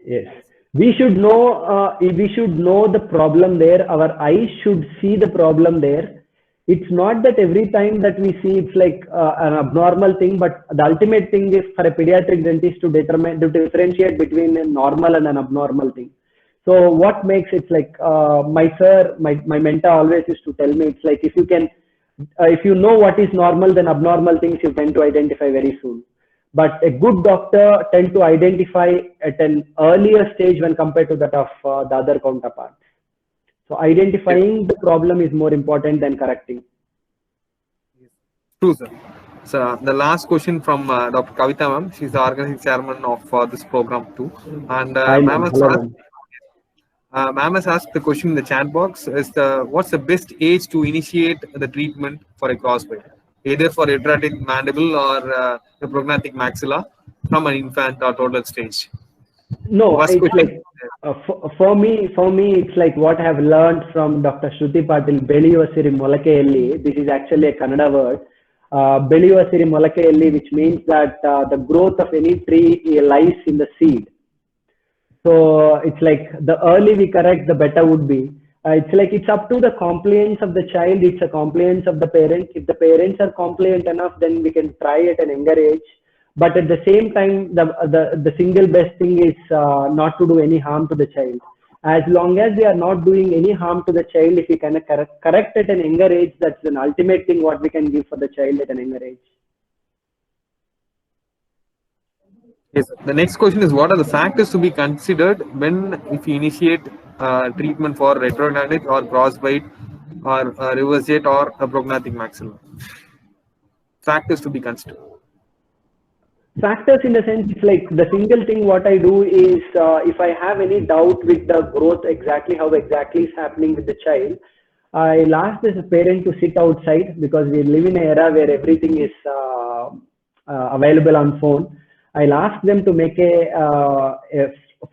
Yes, we should know. We should know the problem there. Our eyes should see the problem there. It's not that every time that we see it's like an abnormal thing, but the ultimate thing is for a pediatric dentist to determine, to differentiate between a normal and an abnormal thing. So what makes it like my mentor always used to tell me, it's like if you know what is normal, then abnormal things you tend to identify very soon. But a good doctor tend to identify at an earlier stage when compared to that of the other counterparts. So identifying the problem is more important than correcting. true, sir. So the last question from Dr. Kavita ma'am. She's the organizing chairman of this program too. And Hi, ma'am ma'am. has Hello, asked, ma'am. ma'am has asked the question in the chat box: is what's the best age to initiate the treatment for a crossbite, either for retracted mandible or the prognathic maxilla from an infant or toddler stage? No, First it's question. like for me, it's like what I have learned from Dr. Shruti Patil, Beliyosiri Molakeyalli. This is actually a Kannada word. Beliyosiri Molakeyalli, which means that the growth of any tree lies in the seed. So it's like the early we correct, the better would be. It's like it's up to the compliance of the child. It's a compliance of the parent. If the parents are compliant enough, then we can try at an younger age. But at the same time, the single best thing is not to do any harm to the child. As long as we are not doing any harm to the child, if we can correct at an younger age, that's an ultimate thing what we can give for the child at an younger age. Yes. The next question is: what are the factors to be considered when if you initiate treatment for retrograde or crossbite or reversate or a prognathic maxilla? Factors to be considered. Factors in the sense, it's like the single thing what I do is if I have any doubt with the growth, exactly how exactly is happening with the child, I'll ask this parent to sit outside, because we live in an era where everything is available on phone. I'll ask them to make a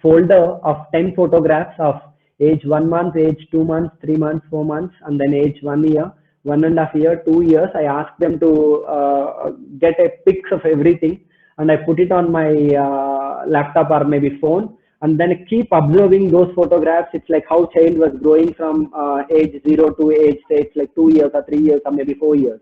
folder of 10 photographs of age 1 month, age 2 months, 3 months, 4 months, and then age 1 year, 1.5 year, 2 years. I ask them to get a pics of everything, and I put it on my laptop or maybe phone, and then keep observing those photographs. It's like how child was growing from age 0 to age, say it's like 2 years or 3 years or maybe 4 years.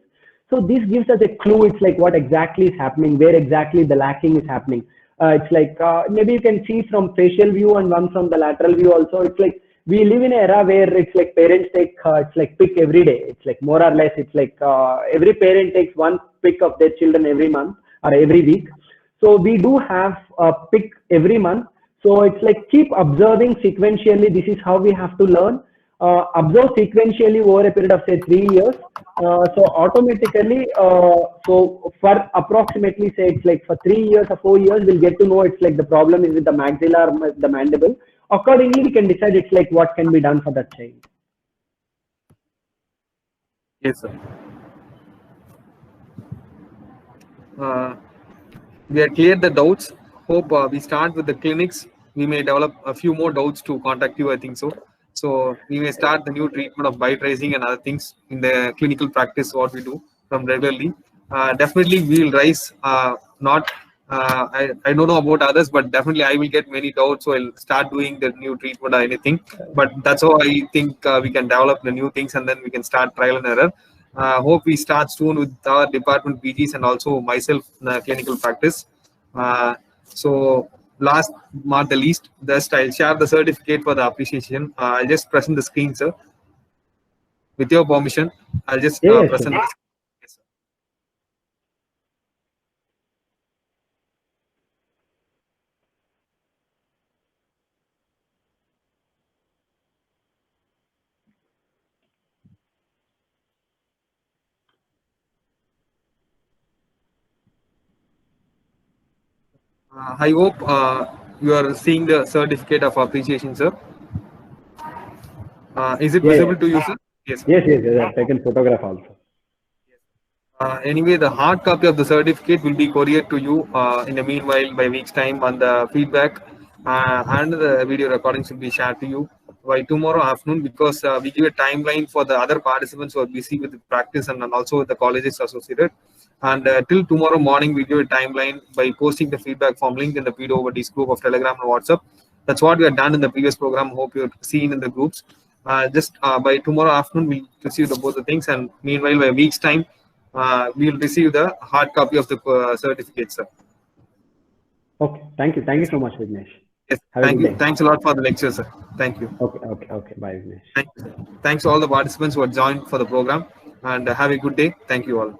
So this gives us a clue. It's like what exactly is happening, where exactly the lacking is happening. It's like maybe you can see from facial view and one from the lateral view also. It's like we live in an era where it's like parents take it's like pic every day. It's like more or less it's like every parent takes one pic of their children every month or every week. So we do have a pic every month. So it's like keep observing sequentially. This is how we have to learn. Observe sequentially over a period of say 3 years. So automatically, so for approximately say it's like for 3 years or 4 years, we'll get to know it's like the problem is with the maxilla or the mandible. Accordingly, we can decide it's like what can be done for that child. Yes, sir. We have cleared the doubts. Hope we start with the clinics. We may develop a few more doubts to contact you, I think so. So we may start the new treatment of bite raising and other things in the clinical practice, what we do from regularly. Definitely we will rise, I don't know about others, but definitely I will get many doubts. So I'll start doing the new treatment or anything. But that's how I think we can develop the new things, and then we can start trial and error. Hope we start soon with our department PGs and also myself in the clinical practice. So last but not the least, just I'll share the certificate for the appreciation. I'll just present the screen, sir. With your permission, I'll just Yes, present. sir. Yes, sir. I hope you are seeing the certificate of appreciation, sir. Is it Yeah, visible yeah. to you, sir? Yes. Yes. I've taken photograph also. Anyway, the hard copy of the certificate will be couriered to you in the meanwhile by week's time, and the feedback and the video recordings will be shared to you by tomorrow afternoon, because we give a timeline for the other participants who are busy with the practice and also with the colleges associated. And till tomorrow morning, we give a timeline by posting the feedback form link in the PWD's group of Telegram and WhatsApp. That's what we have done in the previous program. Hope you're seen in the groups. Just by tomorrow afternoon, we'll receive both the things, and meanwhile, by a week's time, we will receive the hard copy of the certificate, sir. Okay. Thank you. Thank you so much, Vignesh. Yes, Have a thank good you. day. Thanks a lot for the lecture, sir. Thank you. Okay. Bye, Vignesh. Thanks to all the participants who have joined for the program, and have a good day. Thank you all.